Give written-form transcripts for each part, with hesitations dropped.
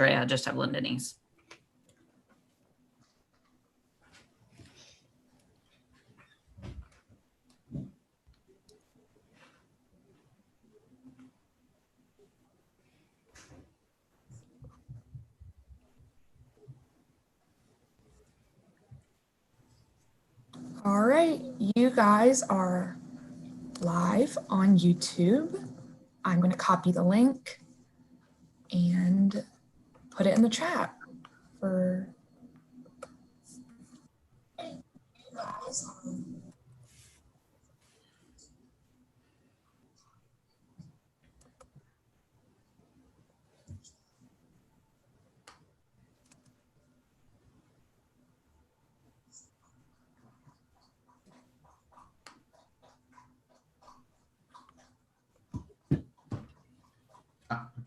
I just have Linda Denise. All right, you guys are live on YouTube. I'm going to copy the link and put it in the chat for you guys.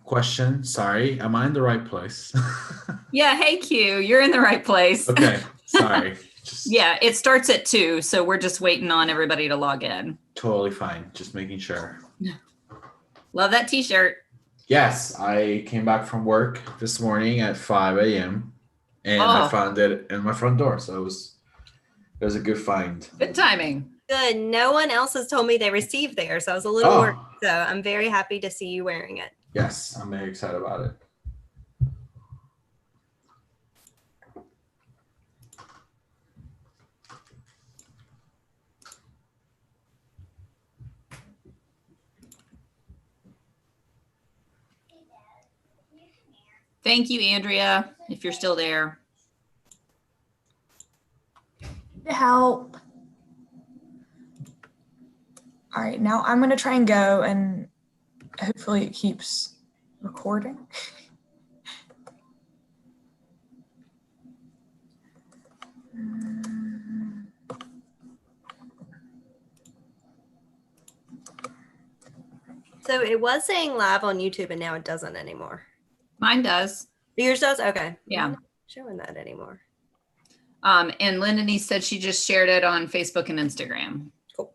Question, sorry, am I in the right place? Yeah, hey Q, you're in the right place. Okay, sorry. Yeah, it starts at 2, so we're just waiting on everybody to log in. Totally fine, just making sure. Love that t-shirt. Yes, I came back from work this morning at 5 a.m. and I found it in my front door, so it was a good find. Good timing. Good. No one else has told me they received theirs, so I was a little worried. So I'm very happy to see you wearing it. Yes, I'm very excited about it. Thank you, Andrea, if you're still there. To help. All right, now I'm going to try and go and hopefully it keeps recording. So it was saying live on YouTube and now it doesn't anymore. Mine does. Yours does? Okay. Yeah. I'm not showing that anymore. And Linda Denise said she just shared it on Facebook and Instagram. Cool.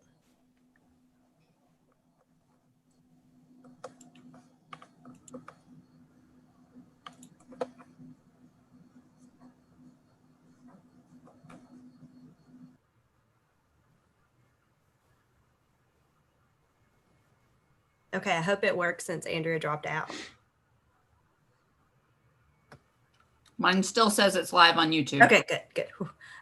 Okay, I hope it works since Andrea dropped out. Mine still says it's live on YouTube. Okay, good.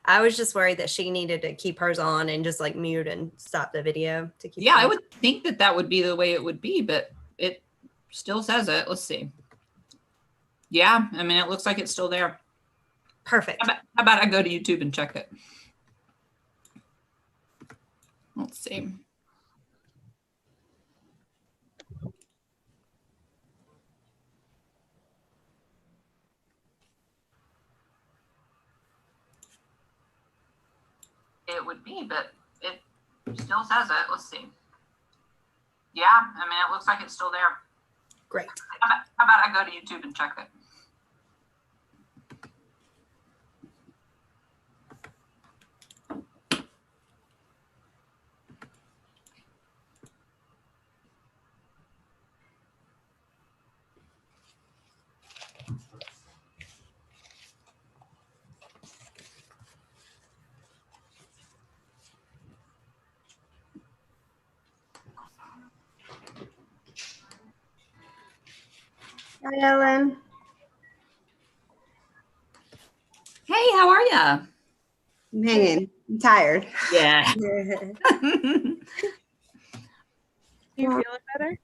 I was just worried that she needed to keep hers on and just like mute and stop the video to keep. Yeah, I would think that would be the way it would be, but it still says it. Let's see. Yeah, I mean, it looks like it's still there. Perfect. How about I go to YouTube and check it? Let's see. It would be, but it still says it. Let's see. Yeah, I mean, it looks like it's still there. Great. How about I go to YouTube and check it? Hi, Ellen. Hey, how are ya? I'm hanging. I'm tired. Yeah. You feeling better?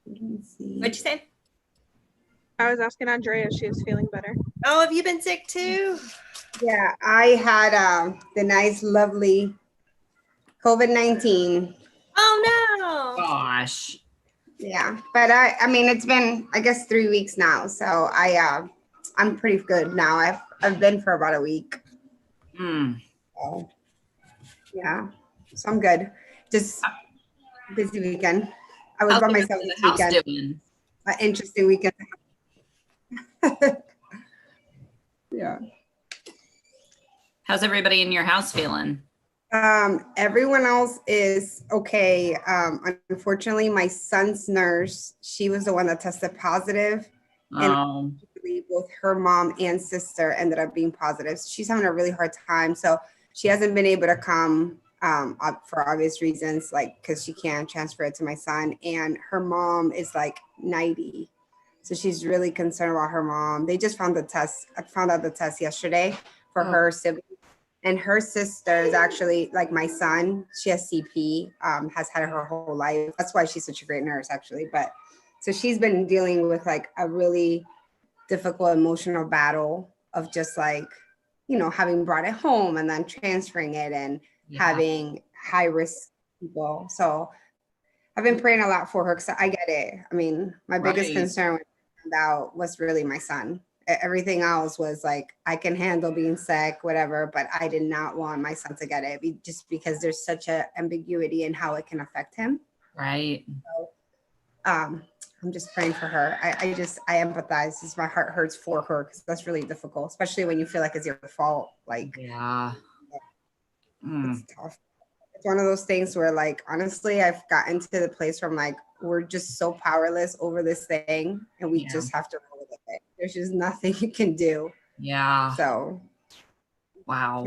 Let's see. What'd you say? I was asking Andrea if she was feeling better. Oh, have you been sick too? Yeah, I had the nice, lovely COVID-19. Oh no. Gosh. Yeah, but I mean, it's been, I guess, 3 weeks now, so I'm pretty good now. I've been for about a week. So, yeah, so I'm good. Just busy weekend. I was by myself this weekend. An interesting weekend. Yeah. How's everybody in your house feeling? Everyone else is okay. Unfortunately, my son's nurse, she was the one that tested positive, and Oh, both her mom and sister ended up being positive. She's having a really hard time, so she hasn't been able to come for obvious reasons, like because she can't transfer it to my son, and her mom is like 90, so she's really concerned about her mom. They just found out the test yesterday for her sibling. And her sister is actually like my son. She has CP, has had her whole life. That's why she's such a great nurse, actually. But so she's been dealing with like a really difficult emotional battle of just like, having brought it home and then transferring it and having high risk people. So I've been praying a lot for her because I get it. I mean, my biggest concern when I found out was really my son. Everything else was like, I can handle being sick, whatever, but I did not want my son to get it just because there's such a ambiguity in how it can affect him. right. So, I'm just praying for her. I empathize. Just my heart hurts for her because that's really difficult, especially when you feel like it's your fault. Like, it's tough. It's one of those things where, like, honestly, I've gotten to the place where I'm like, we're just so powerless over this thing, and we just have to roll with it. There's just nothing you can do. Yeah. So, wow.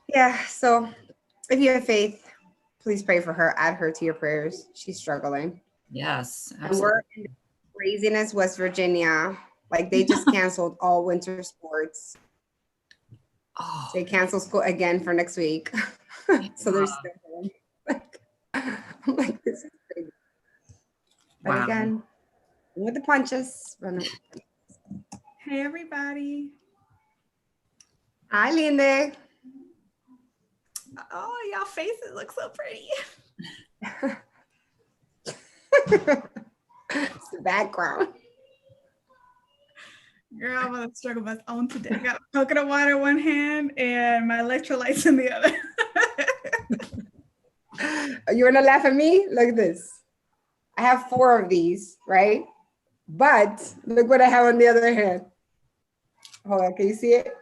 Yeah. So, if you have faith, please pray for her. Add her to your prayers. She's struggling. Yes. Absolutely. And we're in craziness, West Virginia. Like they just canceled all winter sports. Oh. They canceled school again for next week. So there's still I'm like, this is crazy. But again, with the punches. Hey everybody. Hi, Linda. Oh, y'all faces look so pretty. It's the background. Girl, I'm gonna struggle my own today. I got coconut water in one hand and my electrolytes in the other. You wanna laugh at me? Look at this. I have 4 of these, right? But look what I have on the other hand. Hold on, can you see it?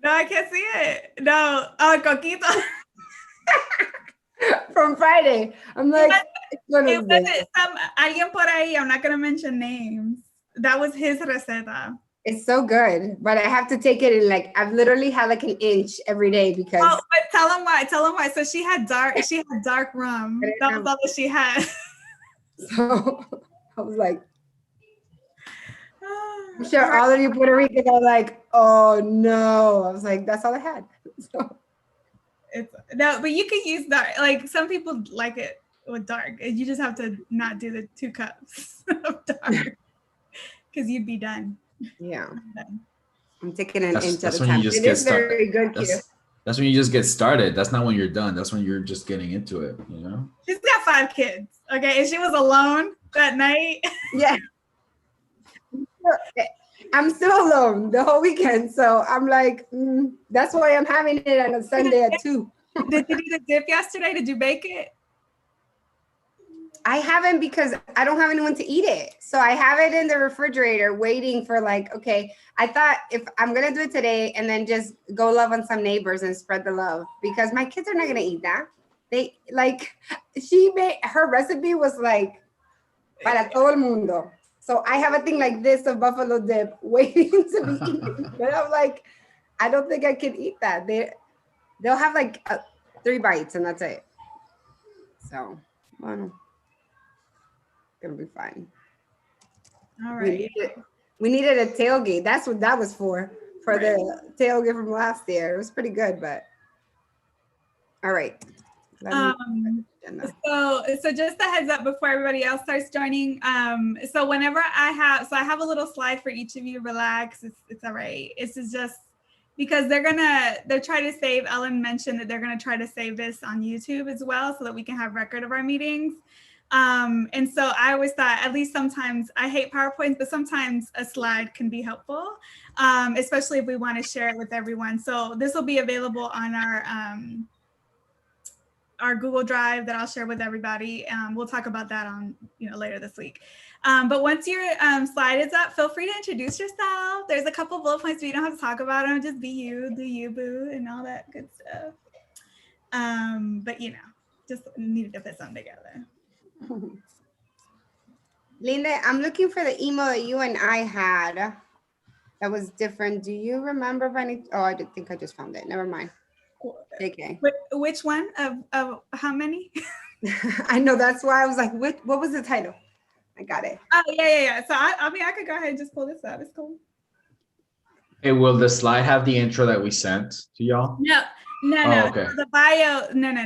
No, I can't see it. No. Oh, Coquito. From Friday. I'm like, it wasn't alguien por ahí. I'm not gonna mention names. That was his receta. It's so good, but I have to take it in like I've literally had like an inch every day because. Oh, but tell him why. Tell him why. So she had dark rum. That was all that she had. So I was like, I'm sure all of you Puerto Ricans are like, oh no. I was like, that's all I had. So. No, but you can use dark. Like some people like it with dark. You just have to not do the 2 cups of dark because you'd be done. Yeah. I'm taking an inch at a when time. You just it get is very good. That's when you just get started. That's not when you're done. That's when you're just getting into it, you know? She's got 5 kids. Okay. And she was alone that night. Yeah. I'm still alone the whole weekend. So I'm like, that's why I'm having it on a Sunday at 2. Did you do the dip yesterday? Did you bake it? I haven't because I don't have anyone to eat it. So I have it in the refrigerator waiting for like, okay, I thought if I'm going to do it today and then just go love on some neighbors and spread the love because my kids are not going to eat that. They like, she made, her recipe was like, para todo el mundo. So I have a thing like this of buffalo dip waiting to be eaten. But I'm like, I don't think I can eat that. They'll have like 3 bites and that's it. So, well, gonna be fine. All right. We needed a tailgate. That's what that was for the tailgate from last year. It was pretty good, but all right. So just a heads up before everybody else starts joining. So whenever I have a little slide for each of you. Relax. It's all right. This is just because they're trying to save. Ellen mentioned that they're gonna try to save this on YouTube as well, so that we can have record of our meetings. And so I always thought, at least sometimes, I hate PowerPoints, but sometimes a slide can be helpful, especially if we want to share it with everyone. So this will be available on our Google Drive that I'll share with everybody. We'll talk about that on later this week. But once your slide is up, feel free to introduce yourself. There's a couple bullet points, but you don't have to talk about them. Just be you, do you, boo, and all that good stuff. But just needed to put something together. Linda, I'm looking for the email that you and I had that was different. Do you remember if any? Oh, I think I just found it. Never mind. Okay. Which one of how many? I know, that's why I was like, what was the title? I got it. Oh, yeah. So I mean, I could go ahead and just pull this up. It's cool. Hey, will the slide have the intro that we sent to y'all? No. Oh, okay. The bio, no.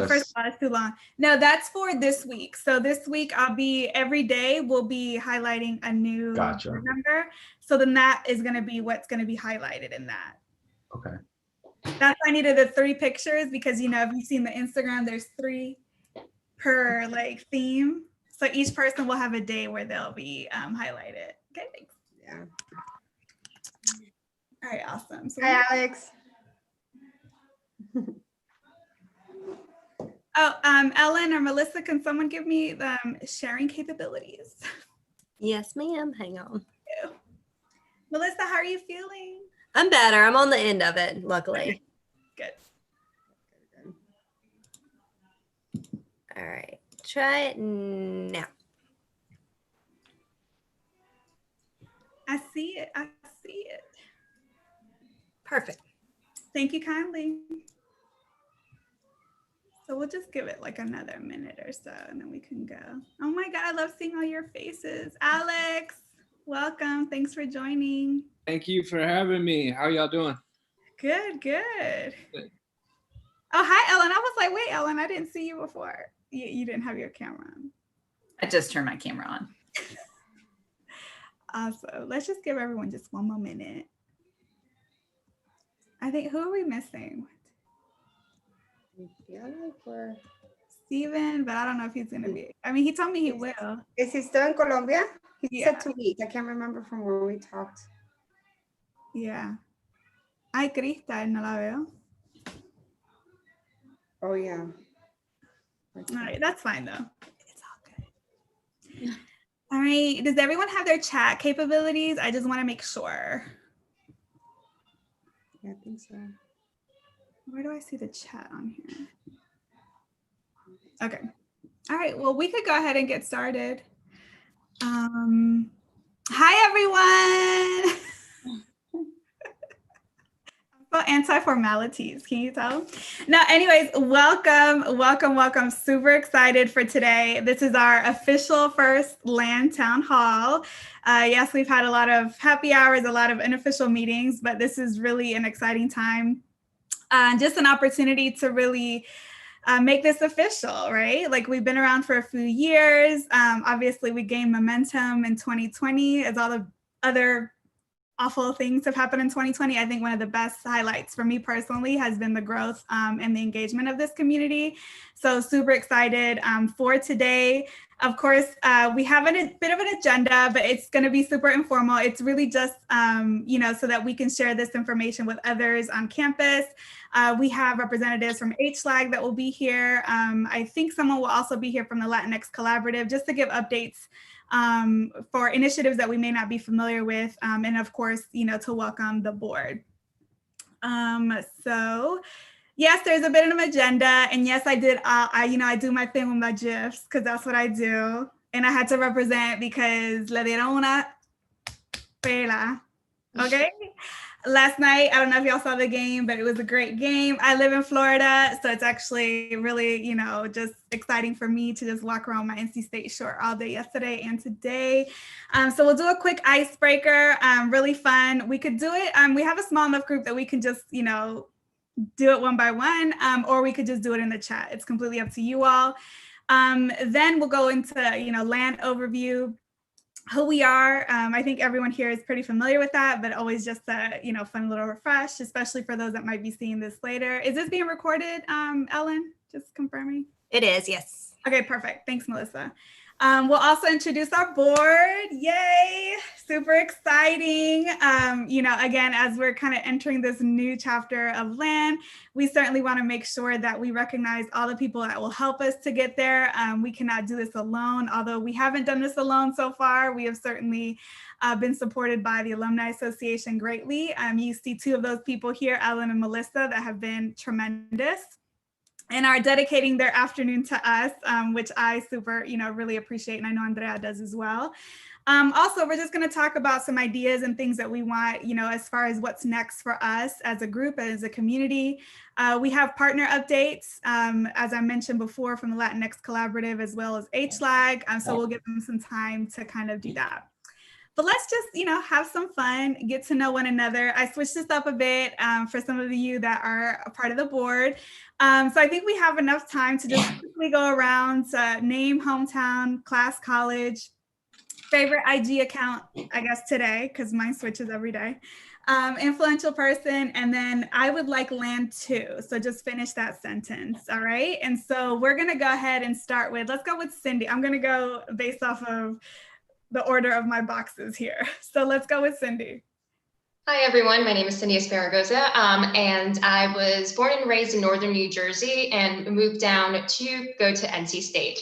First of all, it's too long. No, that's for this week. So this week every day we'll be highlighting a new board member. So then that is going to be what's going to be highlighted in that. Okay. That's why I needed the 3 pictures because, if you've seen the Instagram, there's 3 per theme. So each person will have a day where they'll be highlighted. Okay, thanks. Yeah. All right, awesome. So hi, Alex. Ellen or Melissa, can someone give me the sharing capabilities? Yes, ma'am. Hang on. Melissa, how are you feeling? I'm better. I'm on the end of it, luckily. Good. All right. Try it now. I see it. Perfect. Thank you kindly. So we'll just give it another minute or so and then we can go. Oh my God, I love seeing all your faces. Alex, welcome. Thanks for joining. Thank you for having me. How y'all doing? Good. Oh, hi, Ellen. I was like, wait, Ellen, I didn't see you before. You didn't have your camera on. I just turned my camera on. Awesome. Let's just give everyone just one more minute. I think, who are we missing? I feel like we're... Steven, but I don't know if he's going to be. I mean, he told me he will. Is he still in Colombia? He Yeah. said 2 weeks. I can't remember from where we talked. Yeah. Ay, Krista, no la veo. Oh, yeah. All right, that's fine though. It's all good. All right, does everyone have their chat capabilities? I just want to make sure. Yeah, I think so. Where do I see the chat on here? Okay. All right, well, we could go ahead and get started. Hi, everyone. So anti-formalities, can you tell? Now, anyways, welcome. Super excited for today. This is our official first LAN town hall. Yes, we've had a lot of happy hours, a lot of unofficial meetings, but this is really an exciting time. Just an opportunity to really make this official, right? We've been around for a few years. Obviously, we gained momentum in 2020 as all the other awful things have happened in 2020. I think one of the best highlights for me personally has been the growth and the engagement of this community. So super excited for today. Of course, we have a bit of an agenda, but it's going to be super informal. It's really just, so that we can share this information with others on campus. We have representatives from HLAG that will be here. I think someone will also be here from the Latinx Collaborative just to give updates for initiatives that we may not be familiar with, and of course, to welcome the board. So yes, there's a bit of an agenda, and yes, I did. I do my thing with my GIFs because that's what I do, and I had to represent because le dieron una pela. Okay. Last night, I don't know if y'all saw the game, but it was a great game. I live in Florida, so it's actually really, just exciting for me to just walk around my NC State short all day yesterday and today. So we'll do a quick icebreaker, really fun. We could do it. We have a small enough group that we can just, do it one by one, or we could just do it in the chat. It's completely up to you all. Then we'll go into, land overview. Who we are. I think everyone here is pretty familiar with that, but always just a fun little refresh, especially for those that might be seeing this later. Is this being recorded, Ellen? Just confirming. It is, yes. Okay, perfect. Thanks, Melissa. We'll also introduce our board. Yay! super exciting. Again, as we're kind of entering this new chapter of LAN, we certainly want to make sure that we recognize all the people that will help us to get there. We cannot do this alone. Although we haven't done this alone so far, we have certainly been supported by the Alumni Association greatly. You see two of those people here, Ellen and Melissa, that have been tremendous and are dedicating their afternoon to us, which I super, really appreciate. And I know Andrea does as well. Also, we're just going to talk about some ideas and things that we want, as far as what's next for us as a group, as a community. We have partner updates, as I mentioned before, from the Latinx Collaborative, as well as HLAG. So we'll give them some time to kind of do that. But let's just, have some fun, get to know one another. I switched this up a bit for some of you that are a part of the board. So I think we have enough time to just quickly go around to name, hometown, class, college, favorite IG account, I guess today, because mine switches every day, influential person, and then I would like LAN too. So just finish that sentence, all right? And so we're gonna go ahead and start with, let's go with Cindy. I'm gonna go based off of the order of my boxes here. So let's go with Cindy. Hi, everyone. My name is Cindy Esparagoza, and I was born and raised in northern New Jersey and moved down to go to NC State.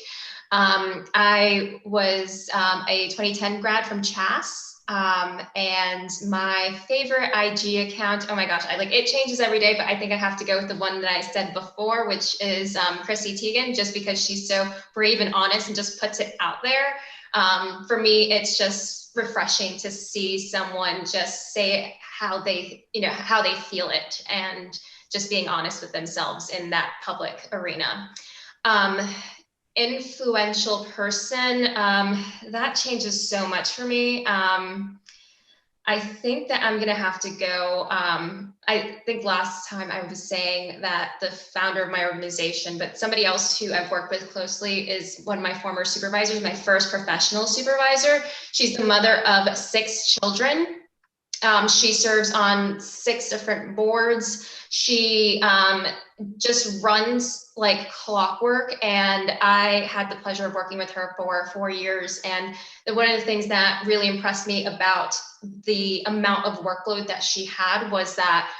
I was a 2010 grad from Chas, and my favorite IG account, oh my gosh, it changes every day, but I think I have to go with the one that I said before, which is Chrissy Teigen, just because she's so brave and honest and just puts it out there. For me, it's just refreshing to see someone just say how they feel it and just being honest with themselves in that public arena. Influential person, that changes so much for me. I think that I'm gonna have to go, I think last time I was saying that the founder of my organization, but somebody else who I've worked with closely is one of my former supervisors, my first professional supervisor. She's the mother of 6 children. She serves on 6 different boards. She just runs like clockwork, and I had the pleasure of working with her for 4 years. And one of the things that really impressed me about the amount of workload that she had was that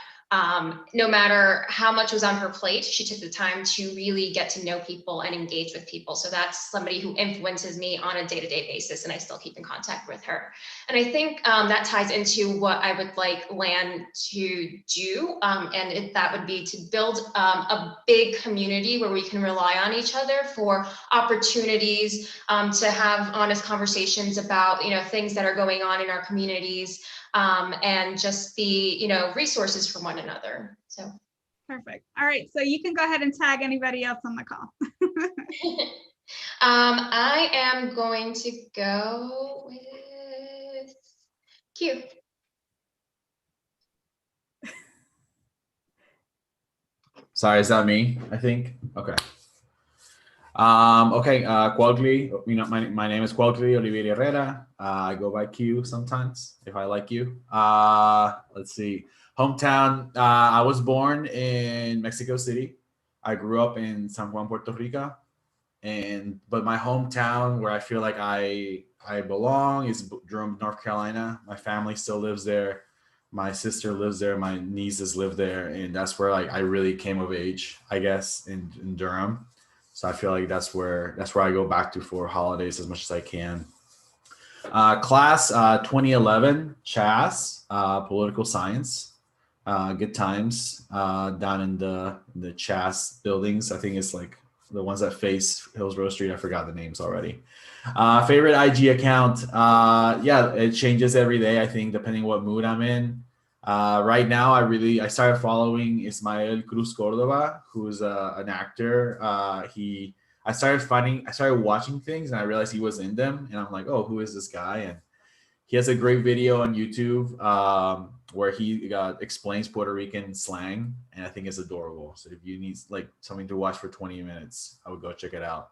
no matter how much was on her plate, she took the time to really get to know people and engage with people. So that's somebody who influences me on a day-to-day basis, and I still keep in contact with her. And I think that ties into what I would like LAN to do, that would be to build a big community where we can rely on each other for opportunities, to have honest conversations about things that are going on in our communities, and just be resources for one another. So perfect. All right, so you can go ahead and tag anybody else on the call. I am going to go with Q. Sorry, is that me? I think. Okay. Cuautli, my name is Cuautli Oliveira Herrera. I go by Q sometimes if I like you. Let's see. Hometown, I was born in Mexico City. I grew up in San Juan, Puerto Rico. But my hometown where I feel like I belong is Durham, North Carolina. My family still lives there. My sister lives there. My nieces live there. And that's where I really came of age, I guess, in Durham. So I feel like that's where I go back to for holidays as much as I can. Class 2011, Chas, political science. Good times down in the Chas buildings. I think it's like the ones that face Hillsborough Street. I forgot the names already. Favorite IG account. It changes every day, I think, depending what mood I'm in. Right now, I started following Ismael Cruz Cordova, who's an actor. I started watching things and I realized he was in them, and I'm like, oh, who is this guy? And he has a great video on YouTube where he explains Puerto Rican slang, and I think it's adorable. So if you need something to watch for 20 minutes, I would go check it out.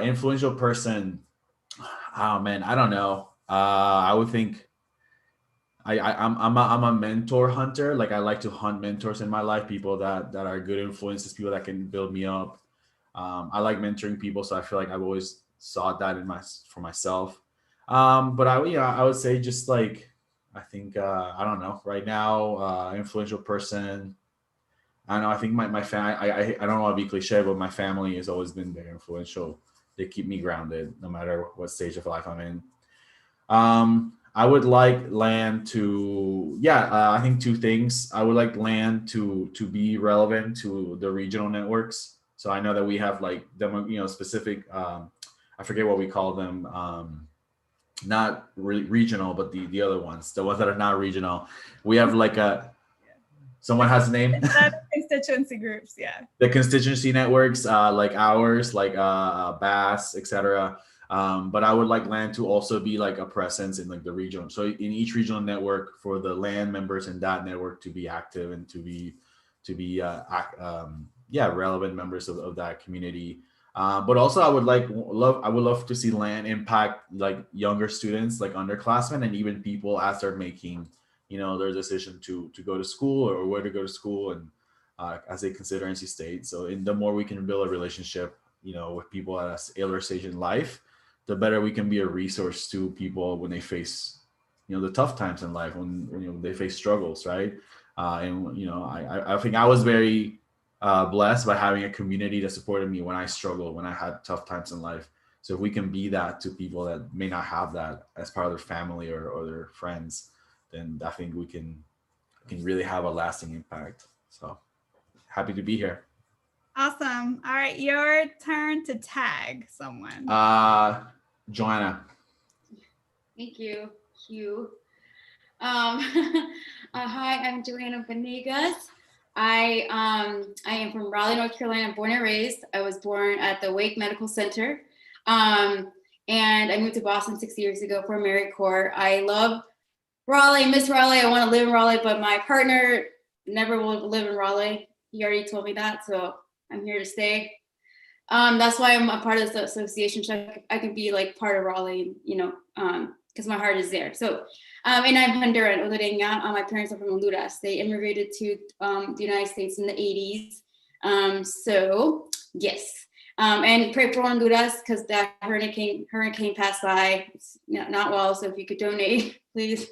Influential person. Oh man, I don't know. I would think I'm a mentor hunter. I like to hunt mentors in my life, people that are good influences, people that can build me up. I like mentoring people, so I feel like I've always sought that for myself. But I would say just like, I think, I don't know, right now, influential person. I don't know. I think my family, I don't want to be cliche, but my family has always been very influential. They keep me grounded no matter what stage of life I'm in. I would like land to, I think two things. I would like land to be relevant to the regional networks. So I know that we have like demo, specific, I forget what we call them, not regional, but the other ones, the ones that are not regional. We have like someone has a name. Constituency groups, yeah. The constituency networks, like ours, like BAS, etc. But I would like land to also be like a presence in like the region. So in each regional network, for the land members in that network to be active and to be relevant members of that community. But also I would love to see land impact like younger students, like underclassmen, and even people as they're making their decision to go to school or where to go to school, and as they consider NC State. So the more we can build a relationship, with people at an earlier stage in life, the better we can be a resource to people when they face, the tough times in life, when they face struggles, right? I think I was very blessed by having a community that supported me when I struggled, when I had tough times in life. So if we can be that to people that may not have that as part of their family or their friends, then I think we can really have a lasting impact. So happy to be here. Awesome. All right, your turn to tag someone. Joanna. Thank you, Hugh. Hi, I'm Joanna Venegas. I am from Raleigh, North Carolina, born and raised. I was born at the Wake Medical Center. And I moved to Boston 6 years ago for AmeriCorps. I love Raleigh, miss Raleigh. I want to live in Raleigh, but my partner never will live in Raleigh. He already told me that, so I'm here to stay. That's why I'm a part of the association, so I can be like part of Raleigh, because my heart is there. So, and I'm Honduran, Hondureña. My parents are from Honduras. They immigrated to the United States in the 80s. So yes, and pray for Honduras because that hurricane passed by. It's not well, so if you could donate, please,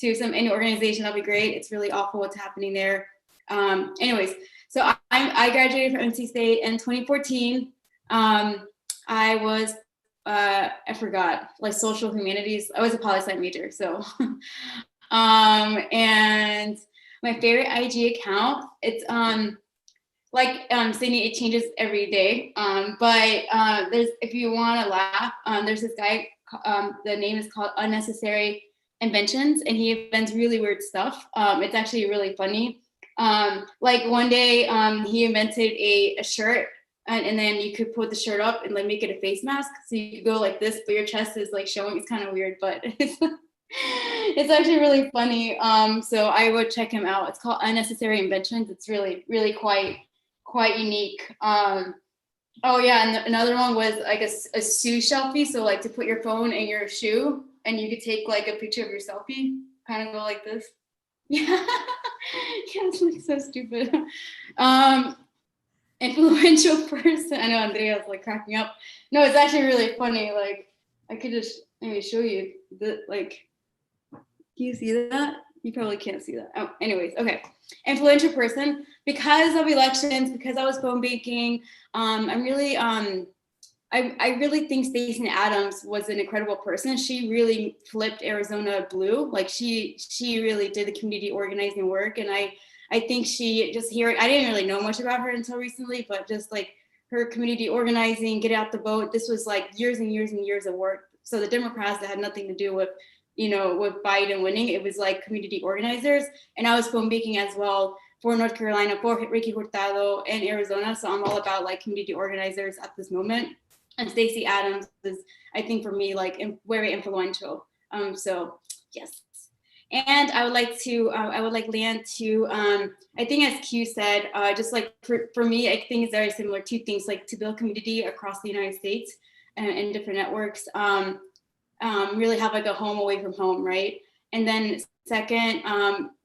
to any organization, that'd be great. It's really awful what's happening there. Anyways, so I graduated from NC State in 2014. I was I forgot, like social humanities. I was a poli-sci major, so and my favorite IG account, it's Sydney, it changes every day. But there's, if you want to laugh, there's this guy, the name is called Unnecessary Inventions, and he invents really weird stuff. It's actually really funny. Like one day he invented a shirt, and then you could put the shirt up and like make it a face mask, so you could go like this, but your chest is like showing. It's kind of weird, but it's actually really funny. So I would check him out. It's called Unnecessary Inventions. It's really, really quite unique. Oh yeah, and another one was like a shoe selfie. So like to put your phone in your shoe, and you could take like a picture of your selfie, kind of go like this. Yeah, it's like so stupid. Influential person. I know Andrea's like cracking up. No, it's actually really funny. Like I could just maybe show you the like. Can you see that? You probably can't see that. Oh, anyways, okay. Influential person, because of elections, because I was phone banking. I'm really I really think Stacey Adams was an incredible person. She really flipped Arizona blue. Like she really did the community organizing work. And I think she just I didn't really know much about her until recently, but just like her community organizing, get out the vote. This was like years and years and years of work. So the Democrats that had nothing to do with, with Biden winning, it was like community organizers. And I was phone banking as well for North Carolina, for Ricky Hurtado and Arizona. So I'm all about like community organizers at this moment. And Stacey Adams is, I think for me, like very influential. So yes. And I would like land to, I think as Q said, just like for me, I think it's very similar. Two things, like to build community across the United States and different networks, really have like a home away from home, right? And then second,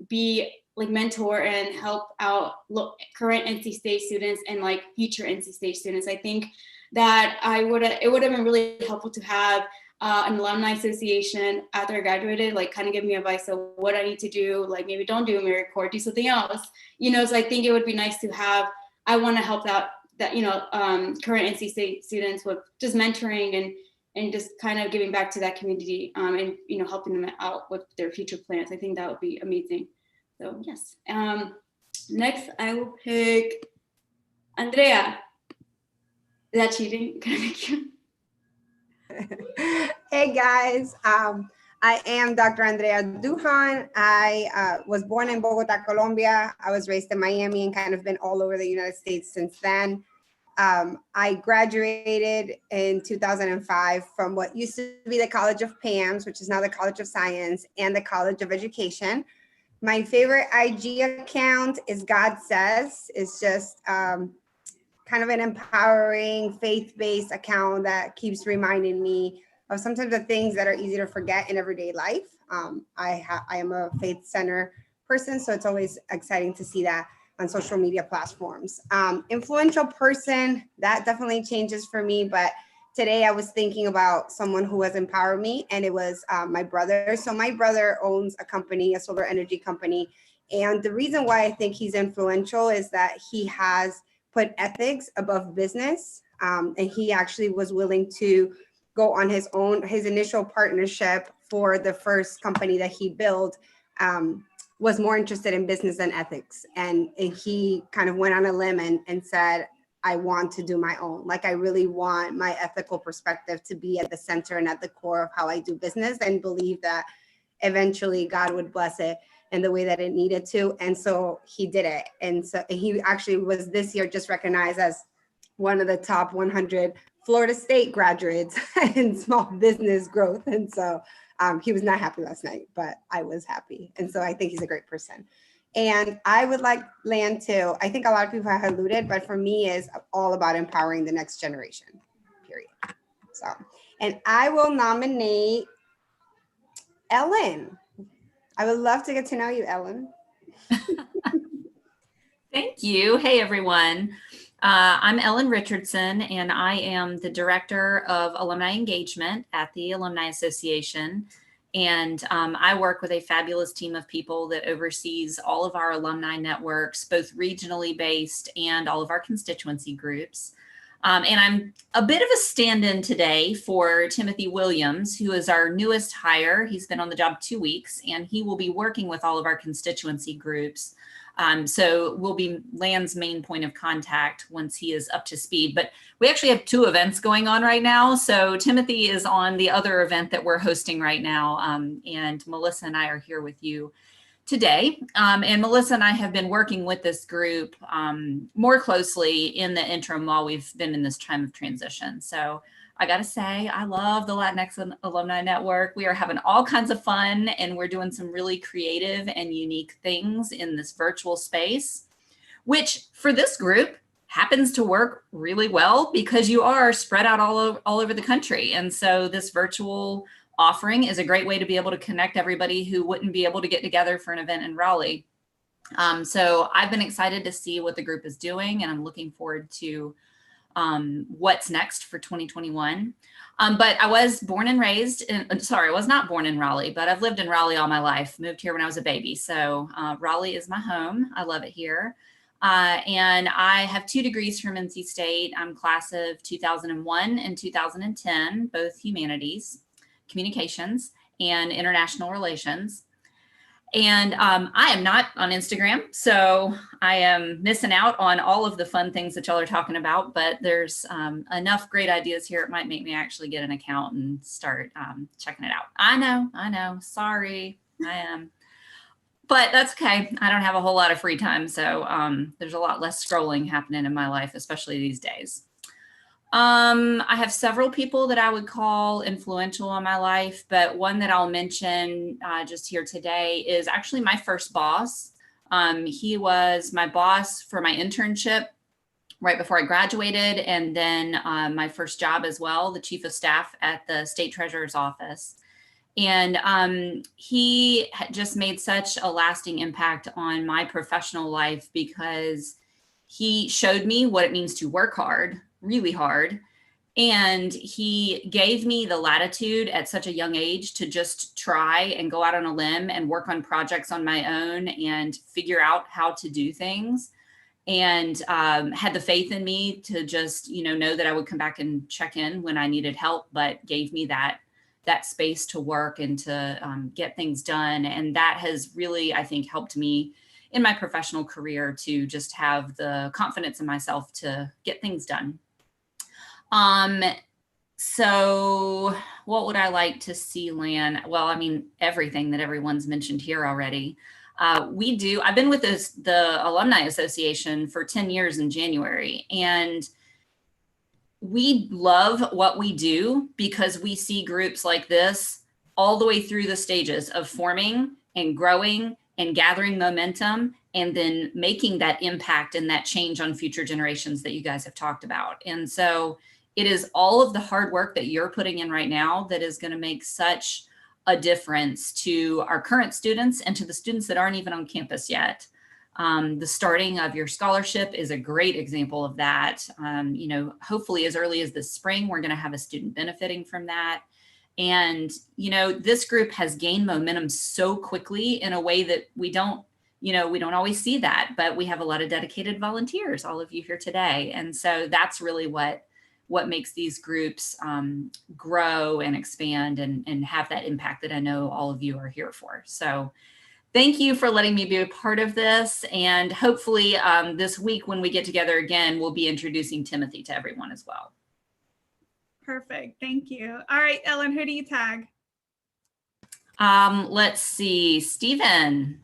be like mentor and help out current NC State students and like future NC State students. I think that it would have been really helpful to have an alumni association after I graduated, like kind of give me advice of what I need to do, like maybe don't do AmeriCorps, do something else, you know. So I think it would be nice to have, I want to help out that, you know, current NC State students with just mentoring and just kind of giving back to that community, and, you know, helping them out with their future plans. I think that would be amazing. So yes. Next, I will pick Andrea. Is that cheating? Can I make you? Hey guys, I am Dr. Andrea Duhan. I was born in Bogota, Colombia. I was raised in Miami and kind of been all over the United States since then. I graduated in 2005 from what used to be the College of PAMS, which is now the College of Science, and the College of Education. My favorite IG account is God Says. It's just kind of an empowering, faith-based account that keeps reminding me of sometimes the things that are easy to forget in everyday life. I am a faith center person, so it's always exciting to see that on social media platforms. Influential person, that definitely changes for me, but today I was thinking about someone who has empowered me, and it was my brother. So my brother owns a company, a solar energy company, and the reason why I think he's influential is that he has put ethics above business, and he actually was willing to go on his own. His initial partnership for the first company that he built was more interested in business than ethics. And he kind of went on a limb and said, I want to do my own. Like, I really want my ethical perspective to be at the center and at the core of how I do business, and believe that eventually God would bless it in the way that it needed to. And so he did it. And so he actually was this year just recognized as one of the top 100 Florida State graduates in small business growth. And so he was not happy last night, but I was happy. And so I think he's a great person. And I would like land to, I think a lot of people have alluded, but for me is all about empowering the next generation, period. So, and I will nominate Ellen. I would love to get to know you, Ellen. Thank you. Hey, everyone. I'm Ellen Richardson, and I am the Director of Alumni Engagement at the Alumni Association. And I work with a fabulous team of people that oversees all of our alumni networks, both regionally based and all of our constituency groups. And I'm a bit of a stand-in today for Timothy Williams, who is our newest hire. He's been on the job 2 weeks, and he will be working with all of our constituency groups. So we'll be Land's main point of contact once he is up to speed. But we actually have 2 events going on right now. So Timothy is on the other event that we're hosting right now. And Melissa and I are here with you today. And Melissa and I have been working with this group more closely in the interim while we've been in this time of transition. So I got to say, I love the Latinx Alumni Network. We are having all kinds of fun, and we're doing some really creative and unique things in this virtual space, which for this group happens to work really well because you are spread out all over the country. And so this virtual offering is a great way to be able to connect everybody who wouldn't be able to get together for an event in Raleigh. So I've been excited to see what the group is doing, and I'm looking forward to what's next for 2021. But I was born and raised I was not born in Raleigh, but I've lived in Raleigh all my life, moved here when I was a baby. So Raleigh is my home. I love it here. And I have 2 degrees from NC State. I'm class of 2001 and 2010, both humanities, communications, and international relations. And I am not on Instagram, so I am missing out on all of the fun things that y'all are talking about, but there's enough great ideas here. It might make me actually get an account and start checking it out. I know, sorry, I am. But that's okay. I don't have a whole lot of free time, so there's a lot less scrolling happening in my life, especially these days. I have several people that I would call influential in my life, but one that I'll mention just here today is actually my first boss. He was my boss for my internship right before I graduated, and then my first job as well, the chief of staff at the state treasurer's office. And he just made such a lasting impact on my professional life because he showed me what it means to work hard, really hard, And he gave me the latitude at such a young age to just try and go out on a limb and work on projects on my own and figure out how to do things. And had the faith in me to just, know that I would come back and check in when I needed help, but gave me that space to work and to get things done. And that has really, I think, helped me in my professional career to just have the confidence in myself to get things done. So what would I like to see land? Well, I mean, everything that everyone's mentioned here already. I've been with the Alumni Association for 10 years in January, and we love what we do because we see groups like this all the way through the stages of forming and growing and gathering momentum and then making that impact and that change on future generations that you guys have talked about. And so it is all of the hard work that you're putting in right now that is going to make such a difference to our current students and to the students that aren't even on campus yet. The starting of your scholarship is a great example of that. Hopefully as early as this spring, we're going to have a student benefiting from that. And, this group has gained momentum so quickly in a way that we don't always see that, but we have a lot of dedicated volunteers, all of you here today. And so that's really what makes these groups grow and expand and have that impact that I know all of you are here for. So thank you for letting me be a part of this. And hopefully this week when we get together again, we'll be introducing Timothy to everyone as well. Perfect. Thank you. All right, Ellen, who do you tag? Let's see, Stephen.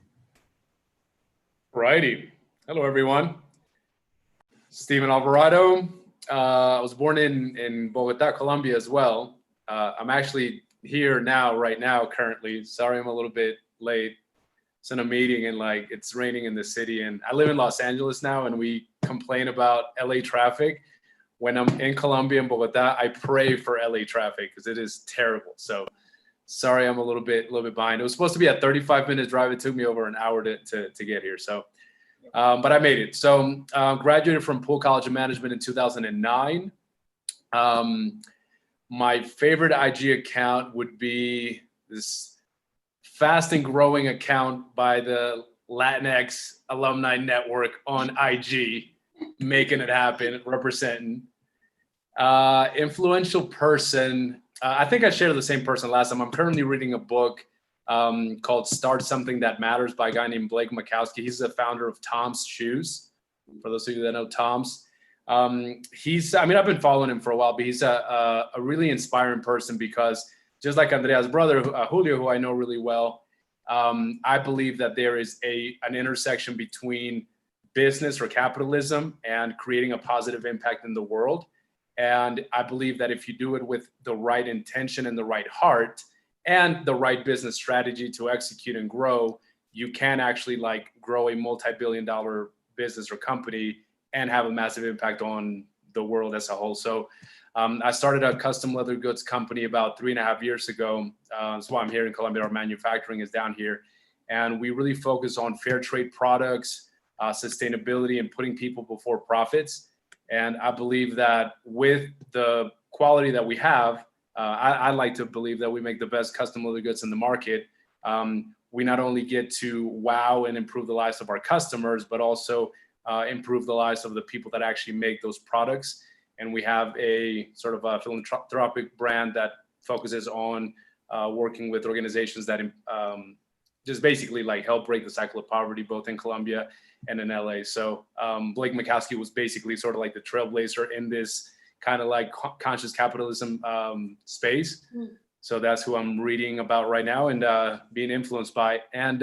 Righty. Hello, everyone. Stephen Alvarado. I was born in Bogota, Colombia as well. I'm actually here right now, currently. Sorry, I'm a little bit late. It's in a meeting and it's raining in the city. And I live in Los Angeles now, and we complain about LA traffic. When I'm in Colombia and Bogota, I pray for LA traffic because it is terrible. So sorry, I'm a little bit behind. It was supposed to be a 35-minute drive. It took me over an hour to get here. So, but I made it. So graduated from Poole College of Management in 2009. My favorite IG account would be this fast and growing account by the Latinx Alumni Network on IG, making it happen, representing. Influential person. I think I shared the same person last time. I'm currently reading a book called Start Something That Matters by a guy named Blake Makowski. He's the founder of Tom's Shoes. For those of you that know Tom's. I've been following him for a while, but he's a really inspiring person because just like Andrea's brother, Julio, who I know really well, I believe that there is an intersection between business or capitalism and creating a positive impact in the world. And I believe that if you do it with the right intention and the right heart and the right business strategy to execute and grow, you can actually grow a multi-billion-dollar business or company and have a massive impact on the world as a whole. So I started a custom leather goods company about 3.5 years ago. That's why I'm here in Colombia. Our manufacturing is down here. And we really focus on fair trade products, sustainability, and putting people before profits. And I believe that with the quality that we have, I like to believe that we make the best custom leather goods in the market. We not only get to wow and improve the lives of our customers, but also improve the lives of the people that actually make those products. And we have a sort of a philanthropic brand that focuses on working with organizations that just basically help break the cycle of poverty, both in Colombia and in LA. So Blake Makowski was basically sort of the trailblazer in this kind of conscious capitalism space. So that's who I'm reading about right now and being influenced by. And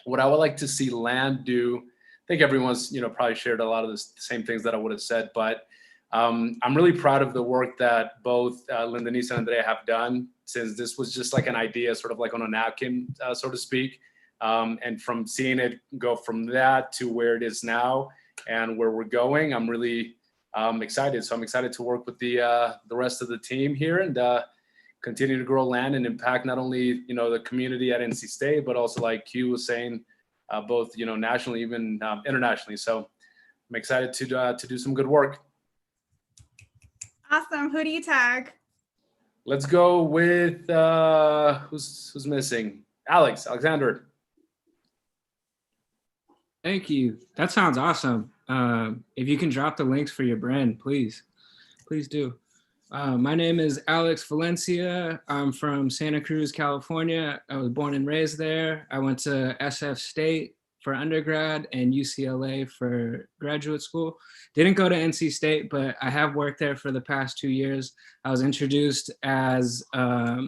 what I would like to see Land do, I think everyone's probably shared a lot of the same things that I would have said, but I'm really proud of the work that both Lindenise and Andrea have done, since this was just an idea sort of on a napkin, so to speak. And from seeing it go from that to where it is now and where we're going, I'm really excited. So I'm excited to work with the rest of the team here and continue to grow Land and impact not only the community at NC State, but also like Q was saying, both nationally, even internationally. So I'm excited to do some good work. Awesome. Who do you tag? Let's go with who's missing? Alexander. Thank you. That sounds awesome. If you can drop the links for your brand, please do. My name is Alex Valencia. I'm from Santa Cruz, California. I was born and raised there. I went to SF State for undergrad and UCLA for graduate school. Didn't go to NC State, but I have worked there for the past 2 years. I was introduced as a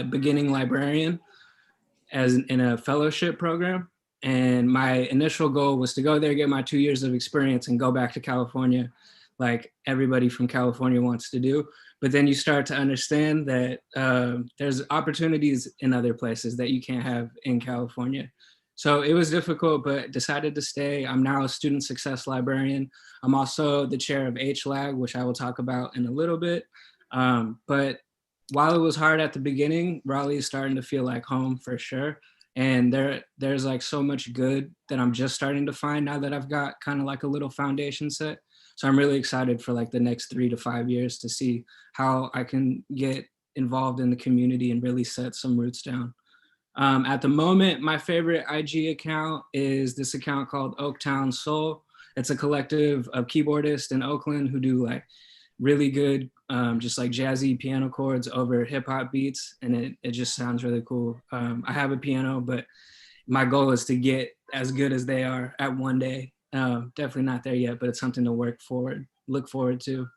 beginning librarian in a fellowship program. And my initial goal was to go there, get my 2 years of experience and go back to California like everybody from California wants to do. But then you start to understand that there's opportunities in other places that you can't have in California. So it was difficult, but decided to stay. I'm now a student success librarian. I'm also the chair of HLAG, which I will talk about in a little bit. But while it was hard at the beginning, Raleigh is starting to feel like home for sure. And there's like so much good that I'm just starting to find now that I've got kind of like a little foundation set. So I'm really excited for like the next 3 to 5 years to see how I can get involved in the community and really set some roots down. At the moment, my favorite IG account is this account called Oaktown Soul. It's a collective of keyboardists in Oakland who do like really good, just like jazzy piano chords over hip hop beats. And it just sounds really cool. I have a piano, but my goal is to get as good as they are at one day. Definitely not there yet, but it's something to look forward to.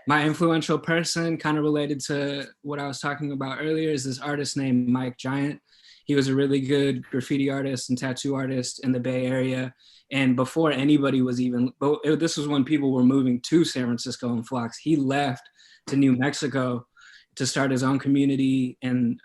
My influential person, kind of related to what I was talking about earlier, is this artist named Mike Giant. He was a really good graffiti artist and tattoo artist in the Bay Area. And before anybody was even, this was when people were moving to San Francisco in flocks. He left to New Mexico to start his own community and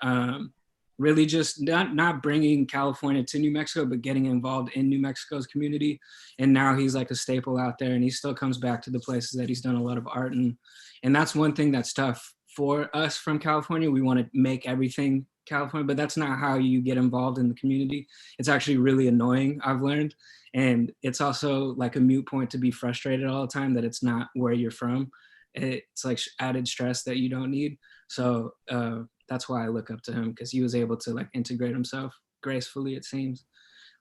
really just not bringing California to New Mexico, but getting involved in New Mexico's community. And now he's like a staple out there, and he still comes back to the places that he's done a lot of art in. And that's one thing that's tough for us from California. We want to make everything California, but that's not how you get involved in the community. It's actually really annoying, I've learned. And it's also like a moot point to be frustrated all the time that it's not where you're from. It's like added stress that you don't need. So that's why I look up to him, because he was able to like integrate himself gracefully, it seems.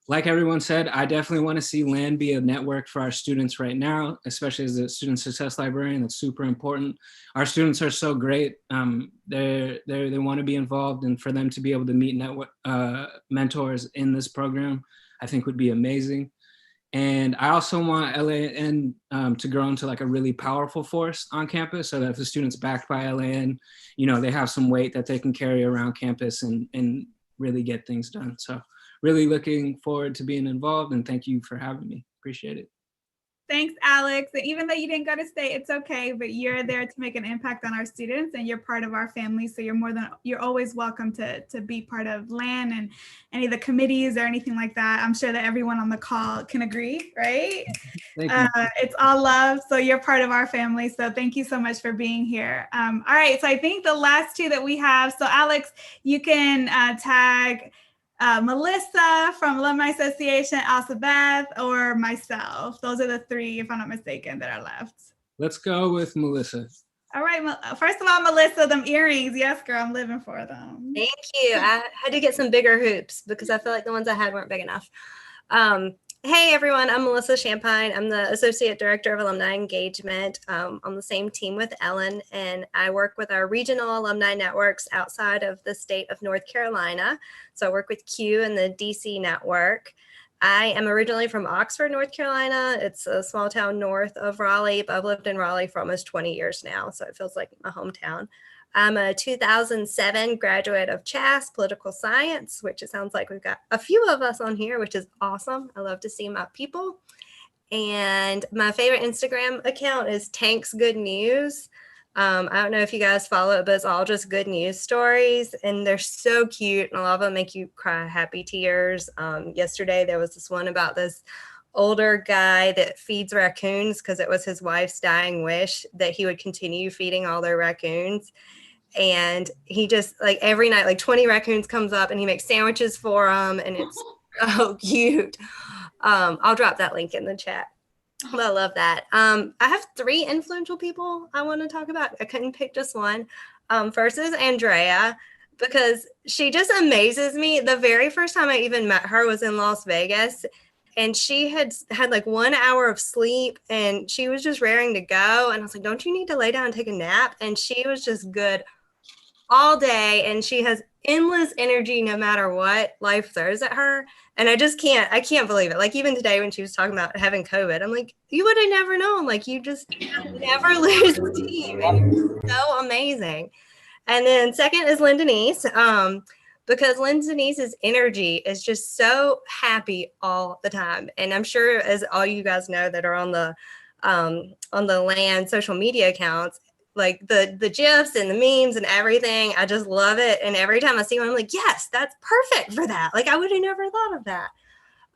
Like everyone said, I definitely want to see LAN be a network for our students right now, especially as a student success librarian. That's super important. Our students are so great. They want to be involved, and for them to be able to meet network mentors in this program, I think would be amazing. And I also want LAN to grow into like a really powerful force on campus, so that if the student's backed by LAN, you know, they have some weight that they can carry around campus and really get things done. So really looking forward to being involved, and thank you for having me. Appreciate it. Thanks, Alex. And even though you didn't go to state, it's okay, but you're there to make an impact on our students, and you're part of our family. So you're always welcome to be part of LAN and any of the committees or anything like that. I'm sure that everyone on the call can agree, right? Thank you. It's all love. So you're part of our family. So thank you so much for being here. All right. So I think the last two that we have. So Alex, you can tag Melissa from Alumni Association, Alsabeth, or myself. Those are the three, if I'm not mistaken, that are left. Let's go with Melissa. All right. First of all, Melissa, them earrings. Yes, girl, I'm living for them. Thank you. I had to get some bigger hoops because I feel like the ones I had weren't big enough. Hey, everyone. I'm Melissa Champagne. I'm the Associate Director of Alumni Engagement on the same team with Ellen, and I work with our regional alumni networks outside of the state of North Carolina. So I work with Q and the DC network. I am originally from Oxford, North Carolina. It's a small town north of Raleigh, but I've lived in Raleigh for almost 20 years now, so it feels like my hometown. I'm a 2007 graduate of CHAS, Political Science, which it sounds like we've got a few of us on here, which is awesome. I love to see my people. And my favorite Instagram account is Tank's Good News. I don't know if you guys follow it, but it's all just good news stories. And they're so cute. And a lot of them make you cry happy tears. Yesterday, there was this one about this older guy that feeds raccoons because it was his wife's dying wish that he would continue feeding all their raccoons. And he just like every night, like 20 raccoons comes up and he makes sandwiches for them. And it's so cute. I'll drop that link in the chat. I love that. I have 3 influential people I want to talk about. I couldn't pick just one. First is Andrea, because she just amazes me. The very first time I even met her was in Las Vegas, and she had like 1 hour of sleep, and she was just raring to go. And I was like, don't you need to lay down and take a nap? And she was just good all day, and she has endless energy no matter what life throws at her. And I can't believe it. Like, even today when she was talking about having COVID, I'm like, you would have never known. Like, you just never lose steam, and you're so amazing. And then second is Lynn Denise, because Lynn Denise's energy is just so happy all the time. And I'm sure, as all you guys know that are on the LAN social media accounts, like the GIFs and the memes and everything, I just love it. And every time I see one, I'm like, yes, that's perfect for that. Like, I would have never thought of that.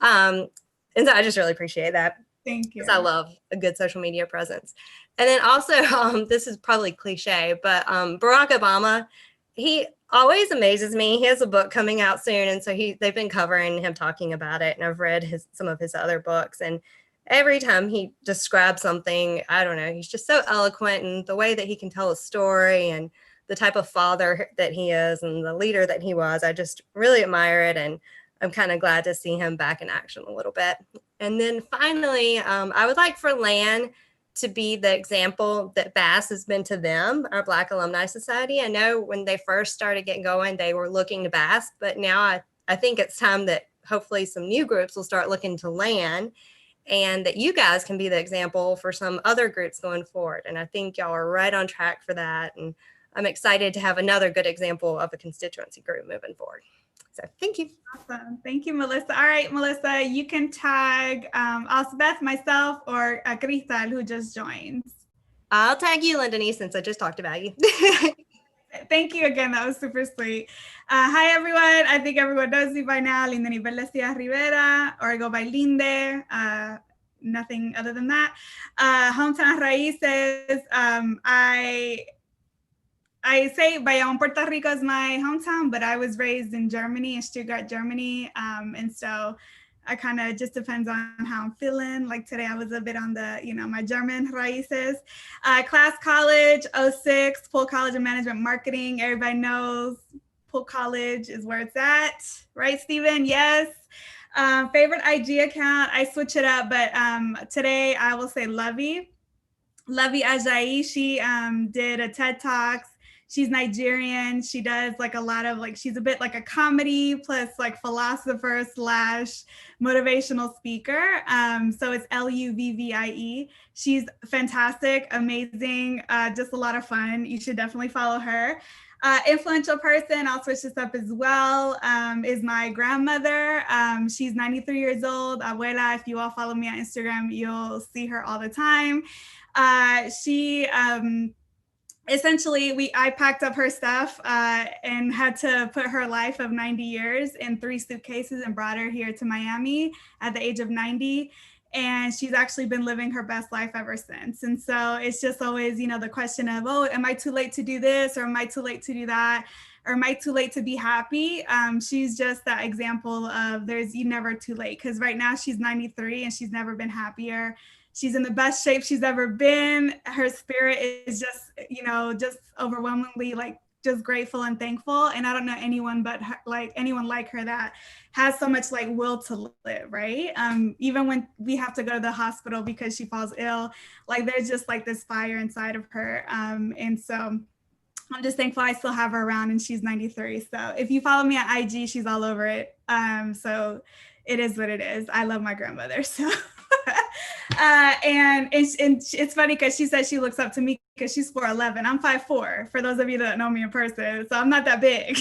And so I just really appreciate that. Thank you. Because I love a good social media presence. And then also, this is probably cliche, but Barack Obama, he always amazes me. He has a book coming out soon, and so they've been covering him talking about it, and I've read some of his other books, and every time he describes something, I don't know, he's just so eloquent, and the way that he can tell a story and the type of father that he is and the leader that he was, I just really admire it, and I'm kind of glad to see him back in action a little bit. And then finally, I would like for LAN to be the example that BASS has been to them, our Black Alumni Society. I know when they first started getting going, they were looking to BASS, but now I think it's time that hopefully some new groups will start looking to LAN, and that you guys can be the example for some other groups going forward. And I think y'all are right on track for that. And I'm excited to have another good example of a constituency group moving forward. So thank you. Awesome. Thank you, Melissa. All right, Melissa, you can tag Elspeth, myself, or Cristal, who just joins. I'll tag you, Lynn Denise, since I just talked about you. Thank you again. That was super sweet. Hi, everyone. I think everyone knows me by now. Linda Niveles Diaz Rivera, or I go by Linde. Nothing other than that. Hometown Raíces. I say Bayamón, Puerto Rico is my hometown, but I was raised in Germany, in Stuttgart, Germany. And so I kind of just depends on how I'm feeling. Like today, I was a bit on the, my German raíces. Class College, 06, Polk College of Management Marketing. Everybody knows Polk College is where it's at. Right, Stephen? Yes. Favorite IG account, I switch it up, but today I will say Lovey Ajayi. She did a TED Talks. She's Nigerian. She does like a lot of she's a bit like a comedy plus like philosopher / motivational speaker. So it's Luvvie. She's fantastic, amazing, just a lot of fun. You should definitely follow her. Influential person, I'll switch this up as well, is my grandmother. She's 93 years old. Abuela, if you all follow me on Instagram, you'll see her all the time. She essentially, I packed up her stuff and had to put her life of 90 years in 3 suitcases and brought her here to Miami at the age of 90. And she's actually been living her best life ever since. And so it's just always, the question of, oh, am I too late to do this? Or am I too late to do that? Or am I too late to be happy? She's just that example of you never too late. Because right now she's 93 and she's never been happier. She's in the best shape she's ever been. Her spirit is just, just overwhelmingly just grateful and thankful. And I don't know anyone but her, anyone like her that has so much will to live, right? Even when we have to go to the hospital because she falls ill, there's just this fire inside of her. And so I'm just thankful I still have her around, and she's 93. So if you follow me on IG, she's all over it. So it is what it is. I love my grandmother. So and it's funny because she says she looks up to me because she's 4'11". I'm 5'4", for those of you that know me in person. So I'm not that big.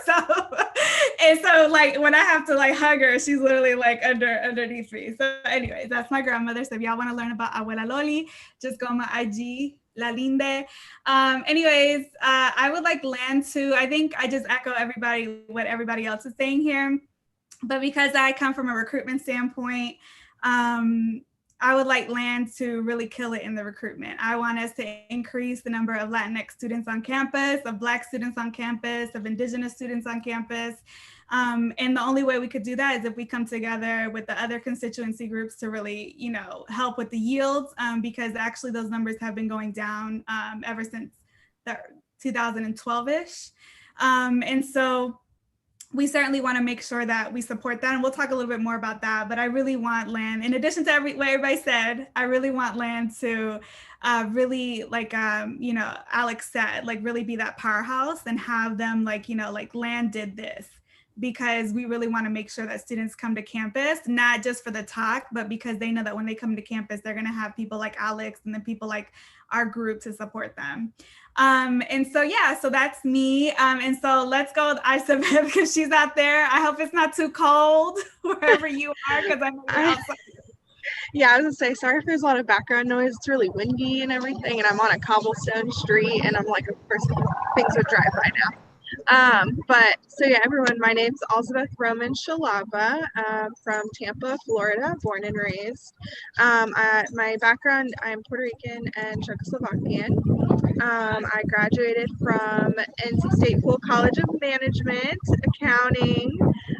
So when I have to hug her, she's literally underneath me. So anyways, that's my grandmother. So if y'all want to learn about Abuela Loli, just go on my IG, La Linde. Anyways, I would like LAN to, I think I just echo what everybody else is saying here. But because I come from a recruitment standpoint, I would like LAN to really kill it in the recruitment. I want us to increase the number of Latinx students on campus, of Black students on campus, of Indigenous students on campus. And the only way we could do that is if we come together with the other constituency groups to really, help with the yields, because actually those numbers have been going down ever since the 2012-ish. And so we certainly want to make sure that we support that. And we'll talk a little bit more about that. But I really want land, in addition to what everybody said, I really want land to really, like, Alex said, like really be that powerhouse and have them like land did this. Because we really want to make sure that students come to campus, not just for the talk, but because they know that when they come to campus, they're going to have people like Alex and then people like our group to support them. And so, yeah, so that's me. And so let's go with Isabeth because she's out there. I hope it's not too cold wherever you are, because I know you're outside. Yeah, I was gonna say, sorry if there's a lot of background noise. It's really windy and everything, and I'm on a cobblestone street, and I'm like, of course, things would drive by now. But so yeah, everyone, my name's Elizabeth Roman Shalaba, from Tampa, Florida, born and raised. My background, I'm Puerto Rican and Czechoslovakian. I graduated from NC State Full College of Management, Accounting,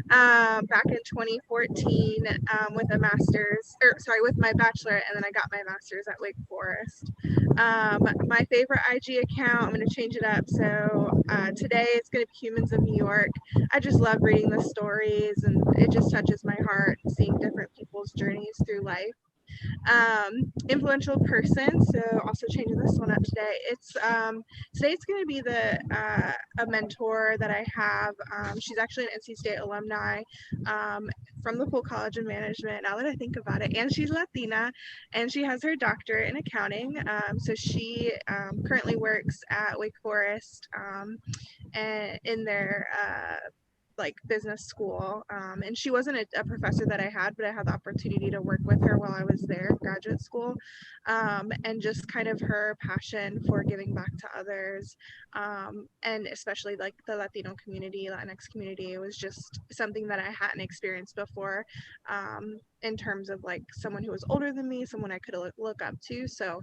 back in 2014, with a master's, with my bachelor, and then I got my master's at Wake Forest. My favorite IG account, I'm going to change it up. So today it's going to be Humans of New York. I just love reading the stories, and it just touches my heart seeing different people's journeys through life. Influential person, so also changing this one up today. It's today it's going to be a mentor that I have. She's actually an NC State alumni, from the Full College of Management, now that I think about it, and she's Latina, and she has her doctorate in accounting. So she currently works at Wake Forest, and in their like business school, and she wasn't a professor that I had, but I had the opportunity to work with her while I was there, graduate school, and just kind of her passion for giving back to others, and especially like the Latino community, Latinx community. It was just something that I hadn't experienced before, in terms of like someone who was older than me, someone I could look up to. So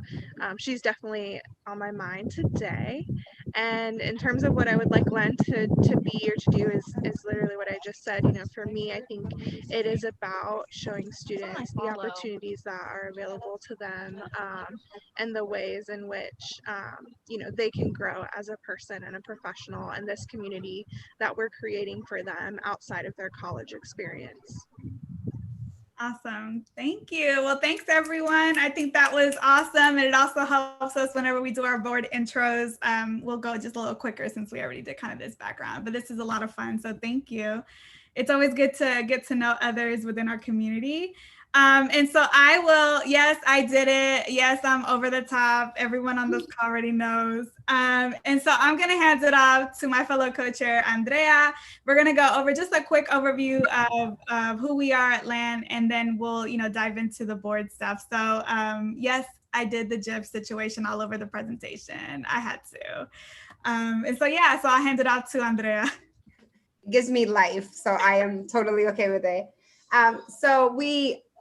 she's definitely on my mind today. And in terms of what I would like Len to be or to do is literally what I just said. For me, I think it is about showing students the opportunities that are available to them, and the ways in which they can grow as a person and a professional in this community that we're creating for them outside of their college experience. Awesome. Thank you. Well, thanks everyone. I think that was awesome. And it also helps us whenever we do our board intros. We'll go just a little quicker since we already did kind of this background, but this is a lot of fun. So thank you. It's always good to get to know others within our community. And so I will, yes, I did it. Yes, I'm over the top. Everyone on this call already knows. And so I'm going to hand it off to my fellow co-chair, Andrea. We're going to go over just a quick overview of who we are at LAN, and then we'll, dive into the board stuff. So yes, I did the GIF situation all over the presentation. I had to. And so, yeah, so I'll hand it off to Andrea. It gives me life, so I am totally okay with it. So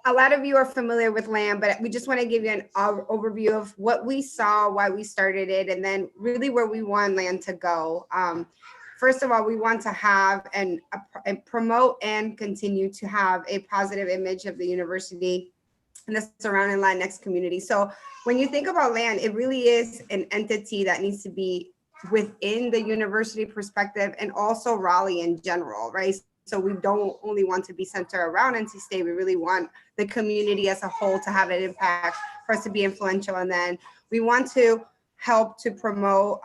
a lot of you are familiar with LAN, but we just want to give you an overview of what we saw, why we started it, and then really where we want LAN to go. First of all, we want to have and promote and continue to have a positive image of the university and the surrounding Latinx community. So when you think about LAN, it really is an entity that needs to be within the university perspective and also Raleigh in general, right? So we don't only want to be centered around NC State, we really want the community as a whole to have an impact, for us to be influential. And then we want to help to promote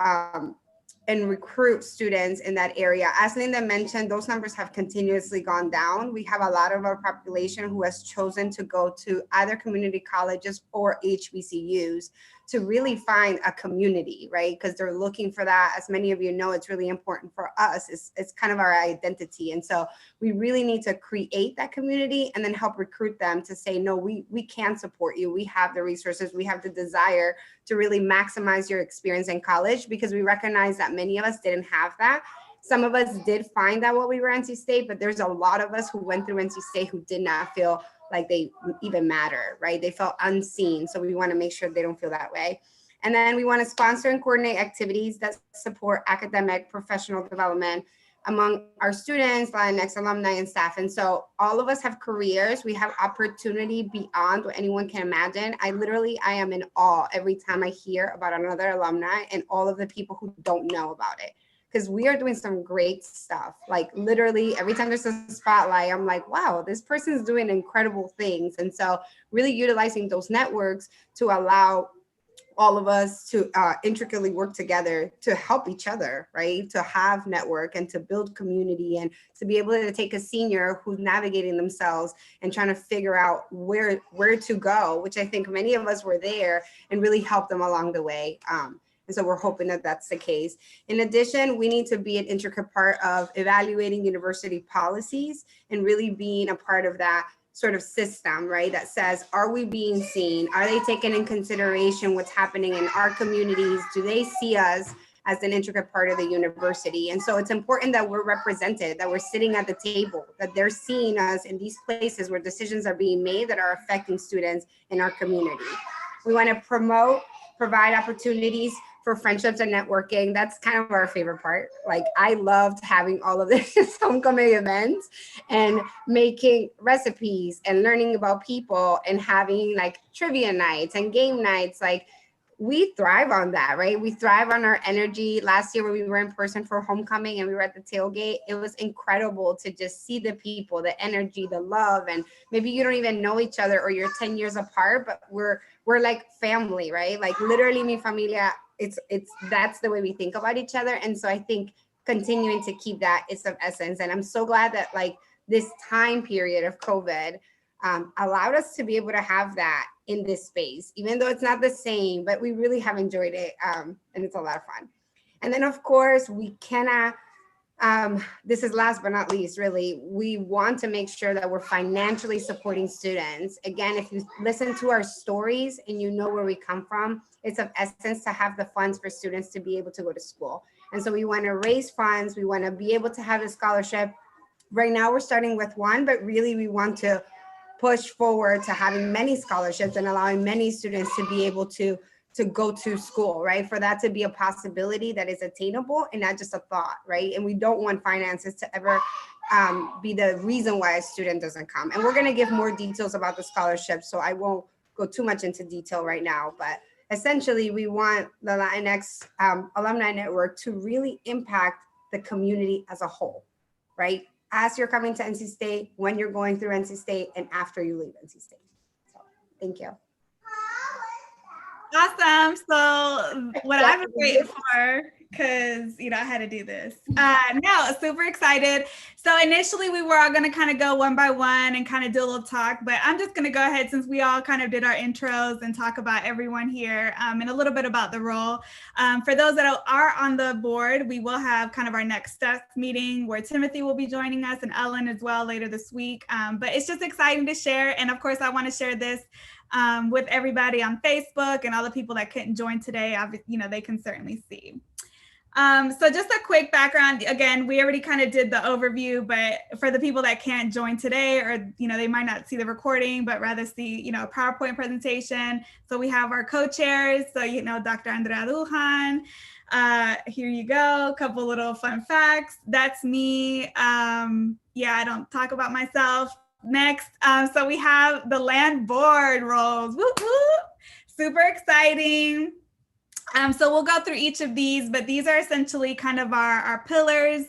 and recruit students in that area. As Linda mentioned, those numbers have continuously gone down. We have a lot of our population who has chosen to go to either community colleges or HBCUs to really find a community, right? Because they're looking for that. As many of you know, it's really important for us. It's kind of our identity. And so we really need to create that community and then help recruit them to say, no, we can support you. We have the resources, we have the desire to really maximize your experience in college, because we recognize that many of us didn't have that. Some of us did find that while we were NC State, but there's a lot of us who went through NC State who did not feel like they even matter, right? They felt unseen. So we want to make sure they don't feel that way. And then we want to sponsor and coordinate activities that support academic professional development among our students, Latinx alumni and staff. And so all of us have careers. We have opportunity beyond what anyone can imagine. I am in awe every time I hear about another alumni and all of the people who don't know about it. Because we are doing some great stuff. Like literally every time there's a spotlight, I'm like, wow, this person's doing incredible things. And so really utilizing those networks to allow all of us to intricately work together to help each other, right? To have network and to build community and to be able to take a senior who's navigating themselves and trying to figure out where to go, which I think many of us were there and really help them along the way. And so we're hoping that that's the case. In addition, we need to be an intricate part of evaluating university policies and really being a part of that sort of system, right? That says, are we being seen? Are they taking in consideration what's happening in our communities? Do they see us as an intricate part of the university? And so it's important that we're represented, that we're sitting at the table, that they're seeing us in these places where decisions are being made that are affecting students in our community. We want to provide opportunities for friendships and networking. That's kind of our favorite part. Like I loved having all of this homecoming events and making recipes and learning about people and having like trivia nights and game nights. Like we thrive on that, right? We thrive on our energy. Last year when we were in person for homecoming and we were at the tailgate, it was incredible to just see the people, the energy, the love, and maybe you don't even know each other or you're 10 years apart, but we're like family, right? Like literally mi familia, that's the way we think about each other. And so I think continuing to keep that is of essence. And I'm so glad that like this time period of COVID allowed us to be able to have that in this space, even though it's not the same, but we really have enjoyed it. And it's a lot of fun. And then of course we cannot, this is last but not least, really, we want to make sure that we're financially supporting students. Again, if you listen to our stories and you know where we come from, it's of essence to have the funds for students to be able to go to school. And so we want to raise funds. We want to be able to have a scholarship. Right now we're starting with one, but really we want to push forward to having many scholarships and allowing many students to be able to go to school, right? For that to be a possibility that is attainable and not just a thought, right? And we don't want finances to ever be the reason why a student doesn't come. And we're gonna give more details about the scholarship, so I won't go too much into detail right now, but essentially we want the Latinx Alumni Network to really impact the community as a whole, right? As you're coming to NC State, when you're going through NC State, and after you leave NC State. So, thank you. Awesome. So what I've been waiting for, because I had to do this. No, super excited. So initially we were all going to kind of go one by one and kind of do a little talk, but I'm just going to go ahead since we all kind of did our intros and talk about everyone here and a little bit about the role. For those that are on the board, we will have kind of our next steps meeting where Timothy will be joining us and Ellen as well later this week. But it's just exciting to share. And of course, I want to share this with everybody on Facebook and all the people that couldn't join today. They can certainly see. So just a quick background. Again, we already kind of did the overview, but for the people that can't join today or, they might not see the recording, but rather see, a PowerPoint presentation. So we have our co-chairs. So, Dr. Andrea Duhan. Here you go. A couple little fun facts. That's me. I don't talk about myself. Next, so we have the land board roles. Woo woo! Super exciting. So we'll go through each of these, but these are essentially kind of our pillars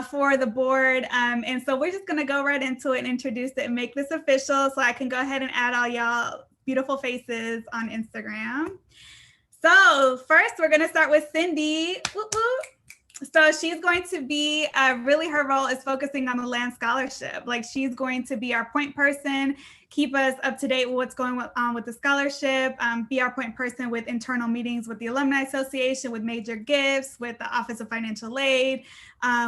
for the board. And so we're just going to go right into it and introduce it and make this official so I can go ahead and add all y'all beautiful faces on Instagram. So first, we're going to start with Cindy. Woo woo. So she's going to be, really her role is focusing on the land scholarship. Like she's going to be our point person, keep us up to date with what's going on with the scholarship, be our point person with internal meetings with the Alumni Association, with major gifts, with the Office of Financial Aid,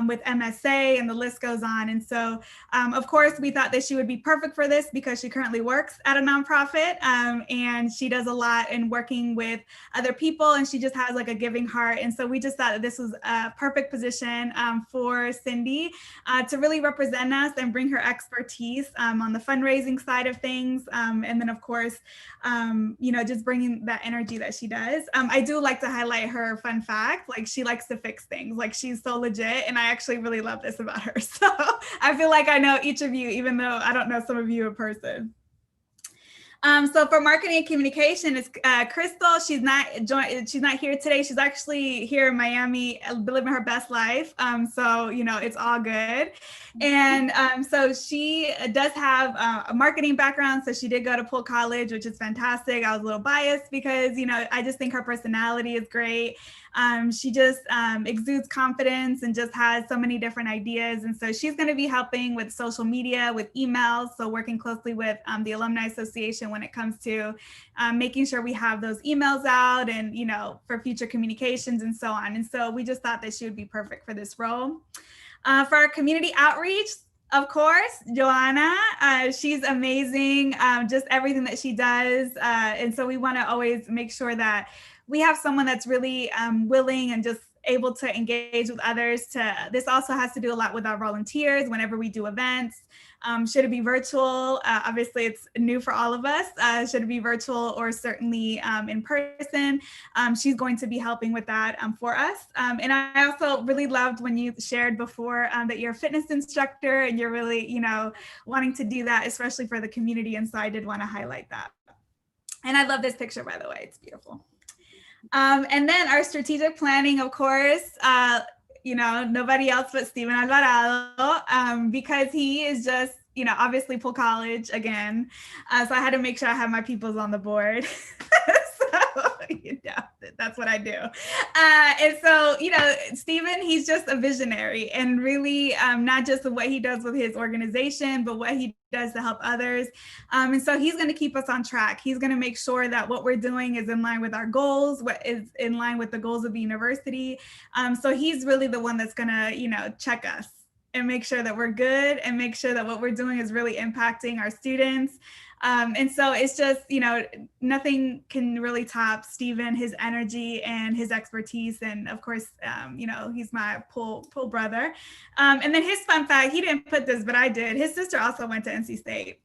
with MSA, and the list goes on. And so, of course, we thought that she would be perfect for this because she currently works at a nonprofit and she does a lot in working with other people and she just has like a giving heart. And so we just thought that this was a perfect position for Cindy to really represent us and bring her expertise on the fundraising side of things. And then of course, you know, just bringing that energy that she does. I do like to highlight her fun fact, like she likes to fix things, like she's so legit. And I actually really love this about her. So I feel like I know each of you, even though I don't know some of you in person. So for marketing and communication, it's Crystal. She's not here today. She's actually here in Miami, living her best life. So you know, it's all good. And so she does have a marketing background. So she did go to Polk College, which is fantastic. I was a little biased because, you know, I just think her personality is great. She just exudes confidence and just has so many different ideas. And so she's going to be helping with social media, with emails. So working closely with the Alumni Association when it comes to making sure we have those emails out and, you know, for future communications and so on. And so we just thought that she would be perfect for this role. For our community outreach, of course, Joanna, she's amazing, just everything that she does. And so we want to always make sure that we have someone that's really willing and just able to engage with others. This also has to do a lot with our volunteers whenever we do events. Should it be virtual? Obviously, it's new for all of us. Should it be virtual or certainly in person? She's going to be helping with that for us. And I also really loved when you shared before that you're a fitness instructor and you're really, you know, wanting to do that, especially for the community. And so I did want to highlight that. And I love this picture, by the way, it's beautiful. And then our strategic planning, of course, you know, nobody else but Steven Alvarado, because he is just, you know, obviously Polk College again. So I had to make sure I have my peoples on the board. So, you know, that's what I do. And so, you know, Steven, he's just a visionary and really not just what he does with his organization, but what he does to help others. And so he's going to keep us on track. He's going to make sure that what we're doing is in line with our goals, what is in line with the goals of the university. So he's really the one that's going to, you know, check us and make sure that we're good and make sure that what we're doing is really impacting our students. And so it's just, you know, nothing can really top Steven, his energy and his expertise. And of course, you know, he's my Pool brother. And then his fun fact, he didn't put this, but I did. His sister also went to NC State.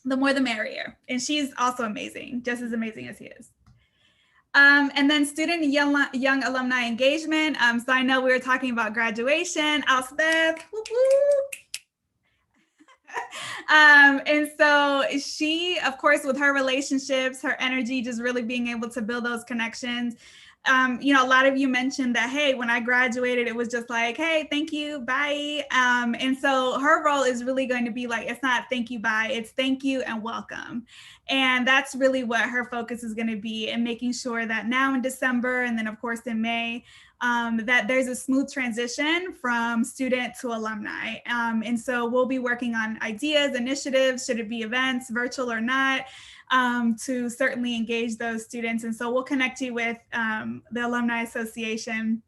The more the merrier. And she's also amazing, just as amazing as he is. And then student and young alumni engagement. So I know we were talking about graduation. Elspeth, woo woo. And so she, of course, with her relationships, her energy, just really being able to build those connections. You know, a lot of you mentioned that, hey, when I graduated, it was just like, hey, thank you, bye. And so her role is really going to be like, it's not thank you, bye, it's thank you and welcome. And that's really what her focus is going to be, and making sure that now in December and then of course in May, that there's a smooth transition from student to alumni. And so we'll be working on ideas, initiatives, should it be events, virtual or not, to certainly engage those students. And so we'll connect you with the Alumni Association.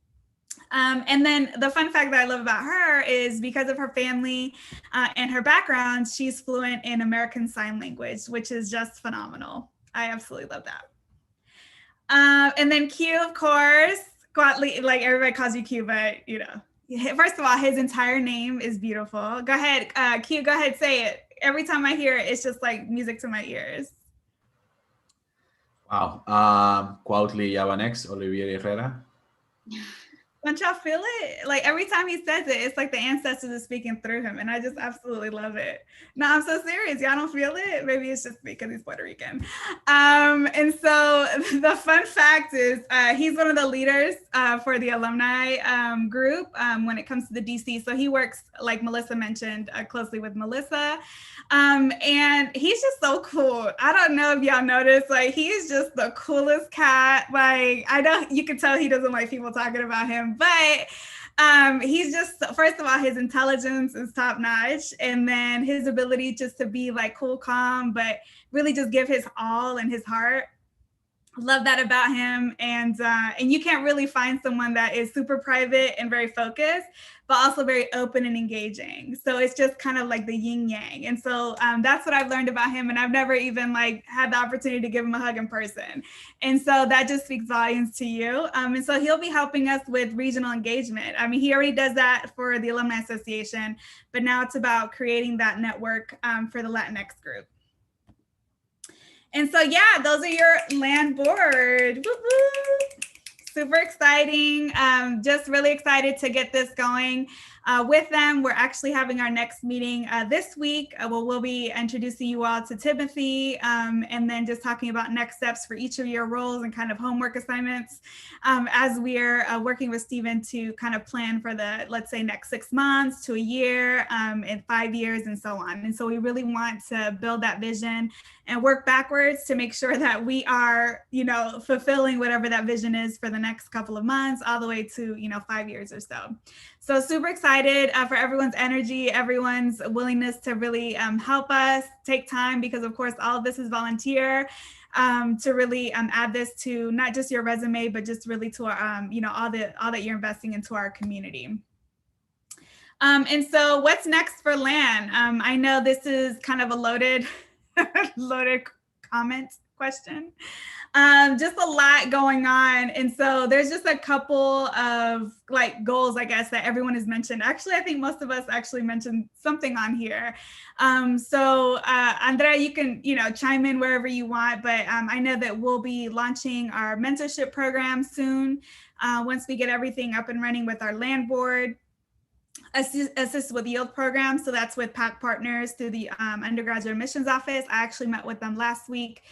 And then the fun fact that I love about her is because of her family and her background, she's fluent in American Sign Language, which is just phenomenal. I absolutely love that. And then Q, of course, like everybody calls you Q, but you know, first of all, his entire name is beautiful. Go ahead, Q, go ahead, say it. Every time I hear it, it's just like music to my ears. Wow. Cuautli Yabanex, Olivier Herrera. Don't y'all feel it? Like every time he says it, it's like the ancestors are speaking through him. And I just absolutely love it. No, I'm so serious. Y'all don't feel it? Maybe it's just because he's Puerto Rican. And so the fun fact is he's one of the leaders for the alumni group when it comes to the DC. So he works, like Melissa mentioned, closely with Melissa. And he's just so cool. I don't know if y'all noticed, like he's just the coolest cat. Like you can tell he doesn't like people talking about him. But he's just, first of all, his intelligence is top notch. And then his ability just to be like cool, calm, but really just give his all and his heart. Love that about him. And you can't really find someone that is super private and very focused, but also very open and engaging. So it's just kind of like the yin yang. And so that's what I've learned about him. And I've never even like had the opportunity to give him a hug in person. And so that just speaks volumes to you. And so he'll be helping us with regional engagement. I mean, he already does that for the Alumni Association, but now it's about creating that network for the Latinx group. And so, yeah, those are your land board. Woo woo. Super exciting. Just really excited to get this going with them. We're actually having our next meeting this week. We'll be introducing you all to Timothy and then just talking about next steps for each of your roles and kind of homework assignments as we're working with Stephen to kind of plan for the, let's say, next 6 months to a year and 5 years and so on. And so we really want to build that vision and work backwards to make sure that we are, fulfilling whatever that vision is for the next couple of months, all the way to, 5 years or so. So super excited for everyone's energy, everyone's willingness to really help us take time, because of course, all of this is volunteer, to really add this to not just your resume, but just really to our, all that you're investing into our community. And so what's next for LAN? I know this is kind of a loaded comment question. Just a lot going on. And so there's just a couple of goals, I guess, that everyone has mentioned. Actually, I think most of us actually mentioned something on here. So Andrea, you can, chime in wherever you want, but I know that we'll be launching our mentorship program soon. Once we get everything up and running with our land board. Assist with yield programs. So that's with PAC partners through the undergraduate admissions office. I actually met with them last week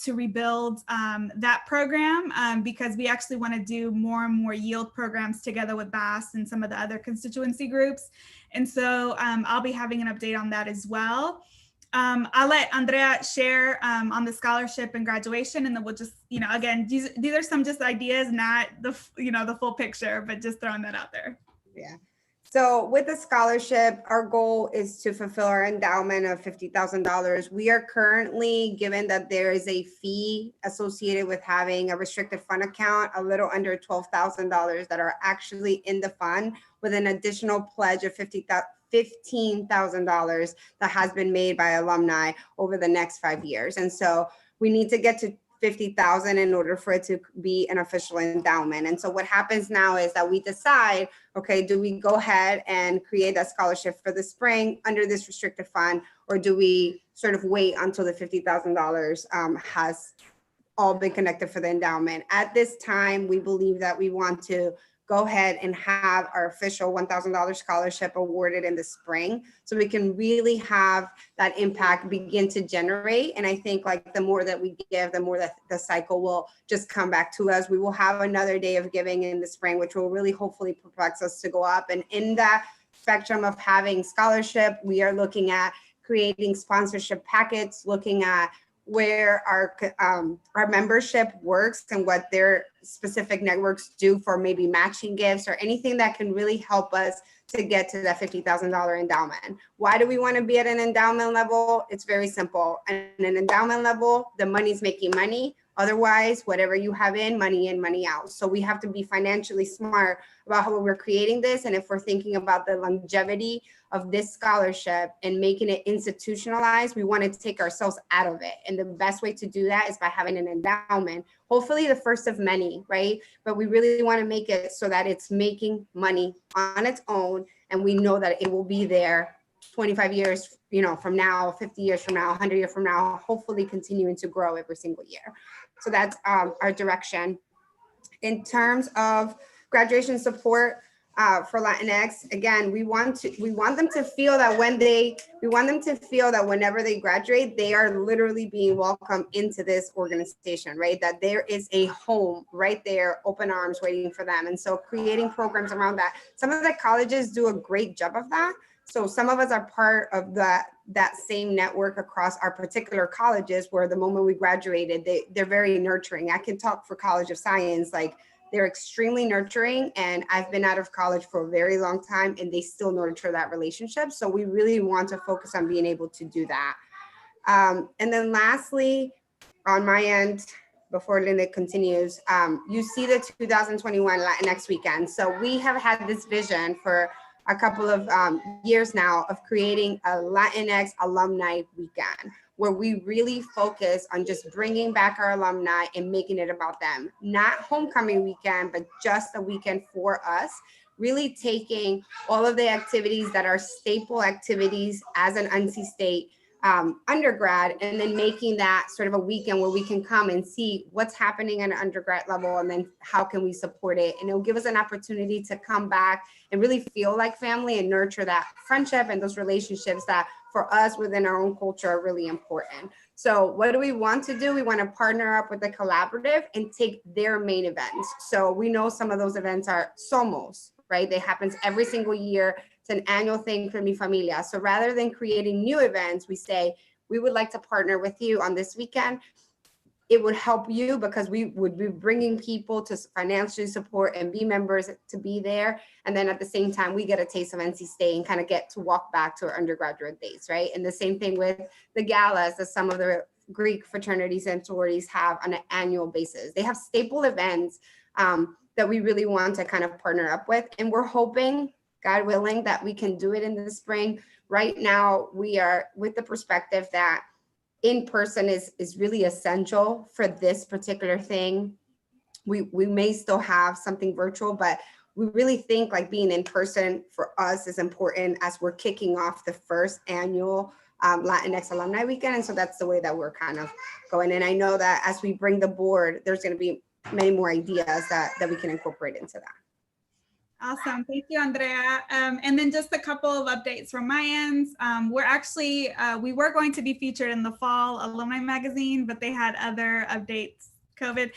to rebuild that program because we actually want to do more and more yield programs together with BAS and some of the other constituency groups. And so I'll be having an update on that as well. I'll let Andrea share on the scholarship and graduation, and then we'll just, again, these are some just ideas, not the, the full picture, but just throwing that out there. Yeah. So with the scholarship, our goal is to fulfill our endowment of $50,000. We are currently, given that there is a fee associated with having a restricted fund account, a little under $12,000 that are actually in the fund, with an additional pledge of $15,000 that has been made by alumni over the next 5 years. And so we need to get to 50,000 in order for it to be an official endowment. And so what happens now is that we decide, okay, do we go ahead and create that scholarship for the spring under this restricted fund, or do we sort of wait until the $50,000 has all been connected for the endowment? At this time, we believe that we want to go ahead and have our official $1,000 scholarship awarded in the spring, so we can really have that impact begin to generate. And I think the more that we give, the more that the cycle will just come back to us. We will have another day of giving in the spring, which will really hopefully perplex us to go up. And in that spectrum of having scholarship, we are looking at creating sponsorship packets, looking at where our membership works and what their specific networks do for maybe matching gifts or anything that can really help us to get to that $50,000 endowment. Why do we want to be at an endowment level? It's very simple. At an endowment level, the money's making money. Otherwise, whatever you have in, money out. So we have to be financially smart about how we're creating this. And if we're thinking about the longevity of this scholarship and making it institutionalized, we want to take ourselves out of it. And the best way to do that is by having an endowment, hopefully the first of many, right? But we really want to make it so that it's making money on its own. And we know that it will be there 25 years, from now, 50 years from now, 100 years from now, hopefully continuing to grow every single year. So that's our direction. In terms of graduation support for Latinx, again, we want them to feel that whenever they graduate, they are literally being welcomed into this organization, right? That there is a home right there, open arms waiting for them. And so creating programs around that. Some of the colleges do a great job of that. So some of us are part of that same network across our particular colleges, where the moment we graduated, they're very nurturing. I can talk for College of Science, they're extremely nurturing, and I've been out of college for a very long time and they still nurture that relationship. So we really want to focus on being able to do that. And then lastly, on my end, before Linda continues, you see the 2021 Latinx weekend. So we have had this vision for a couple of years now of creating a Latinx alumni weekend, where we really focus on just bringing back our alumni and making it about them. Not homecoming weekend, but just a weekend for us, really taking all of the activities that are staple activities as an NC State undergrad, and then making that sort of a weekend where we can come and see what's happening at an undergrad level, and then how can we support it. And it'll give us an opportunity to come back and really feel like family and nurture that friendship and those relationships that for us within our own culture are really important. So what do we want to do? We want to partner up with the collaborative and take their main events. So we know some of those events are Somos, right? They happens every single year. It's an annual thing for Mi Familia. So rather than creating new events, we say, we would like to partner with you on this weekend. It would help you because we would be bringing people to financially support and be members to be there. And then at the same time, we get a taste of NC State and kind of get to walk back to our undergraduate days, right? And the same thing with the galas that some of the Greek fraternities and sororities have on an annual basis. They have staple events that we really want to kind of partner up with. And we're hoping, God willing, that we can do it in the spring. Right now, we are with the perspective that in person is really essential for this particular thing. We may still have something virtual, but we really think like being in person for us is important as we're kicking off the first annual Latinx Alumni Weekend. And so that's the way that we're kind of going. And I know that as we bring the board, there's going to be many more ideas that we can incorporate into that. Awesome. Thank you, Andrea. And then just a couple of updates from my end. We're actually, we were going to be featured in the fall Alumni magazine, but they had other updates, COVID.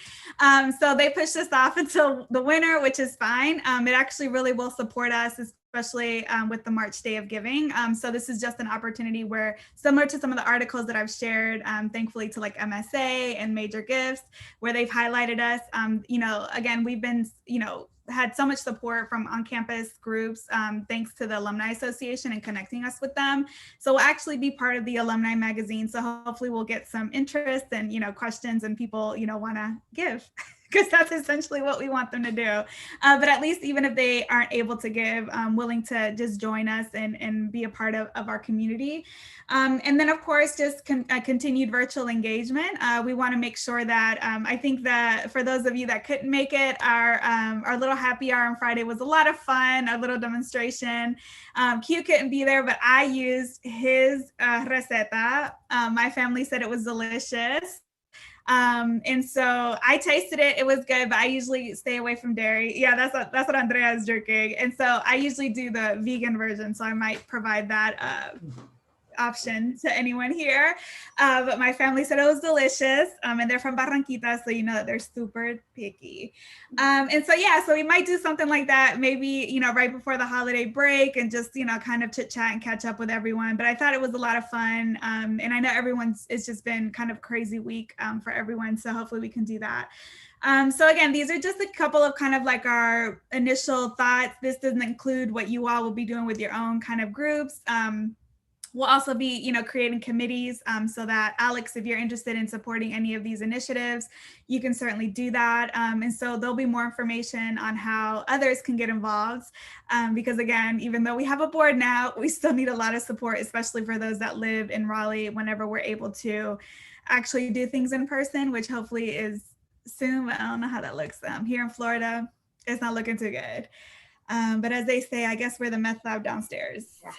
So they pushed us off until the winter, which is fine. It actually really will support us, especially with the March Day of Giving. So this is just an opportunity where, similar to some of the articles that I've shared, thankfully to like MSA and Major Gifts, where they've highlighted us. You know, again, we've been, you know, had so much support from on-campus groups, thanks to the Alumni Association and connecting us with them. So we'll actually be part of the Alumni magazine. So hopefully we'll get some interest and, you know, questions and people, you know, want to give. Because that's essentially what we want them to do. But at least even if they aren't able to give, willing to just join us and be a part of our community. And then of course, just continued virtual engagement. We want to make sure that, I think that for those of you that couldn't make it, our little happy hour on Friday was a lot of fun, a little demonstration. Q couldn't be there, but I used his receta. My family said it was delicious. And so I tasted it, it was good, but I usually stay away from dairy. Yeah, that's what Andrea is drinking. And so I usually do the vegan version. So I might provide that option to anyone here. But my family said it was delicious. And they're from Barranquita, so you know that they're super picky. And so, yeah, so we might do something like that, maybe, you know, right before the holiday break and just, you know, kind of chit chat and catch up with everyone. But I thought it was a lot of fun. And I know it's just been kind of crazy week for everyone. So hopefully we can do that. So again, these are just a couple of kind of like our initial thoughts. This doesn't include what you all will be doing with your own kind of groups. We'll also be, you know, creating committees so that Alex, if you're interested in supporting any of these initiatives, you can certainly do that. And so there'll be more information on how others can get involved. Because again, even though we have a board now, we still need a lot of support, especially for those that live in Raleigh whenever we're able to actually do things in person, which hopefully is soon. I don't know how that looks. Here in Florida, it's not looking too good. But as they say, I guess we're the meth lab downstairs. Yeah.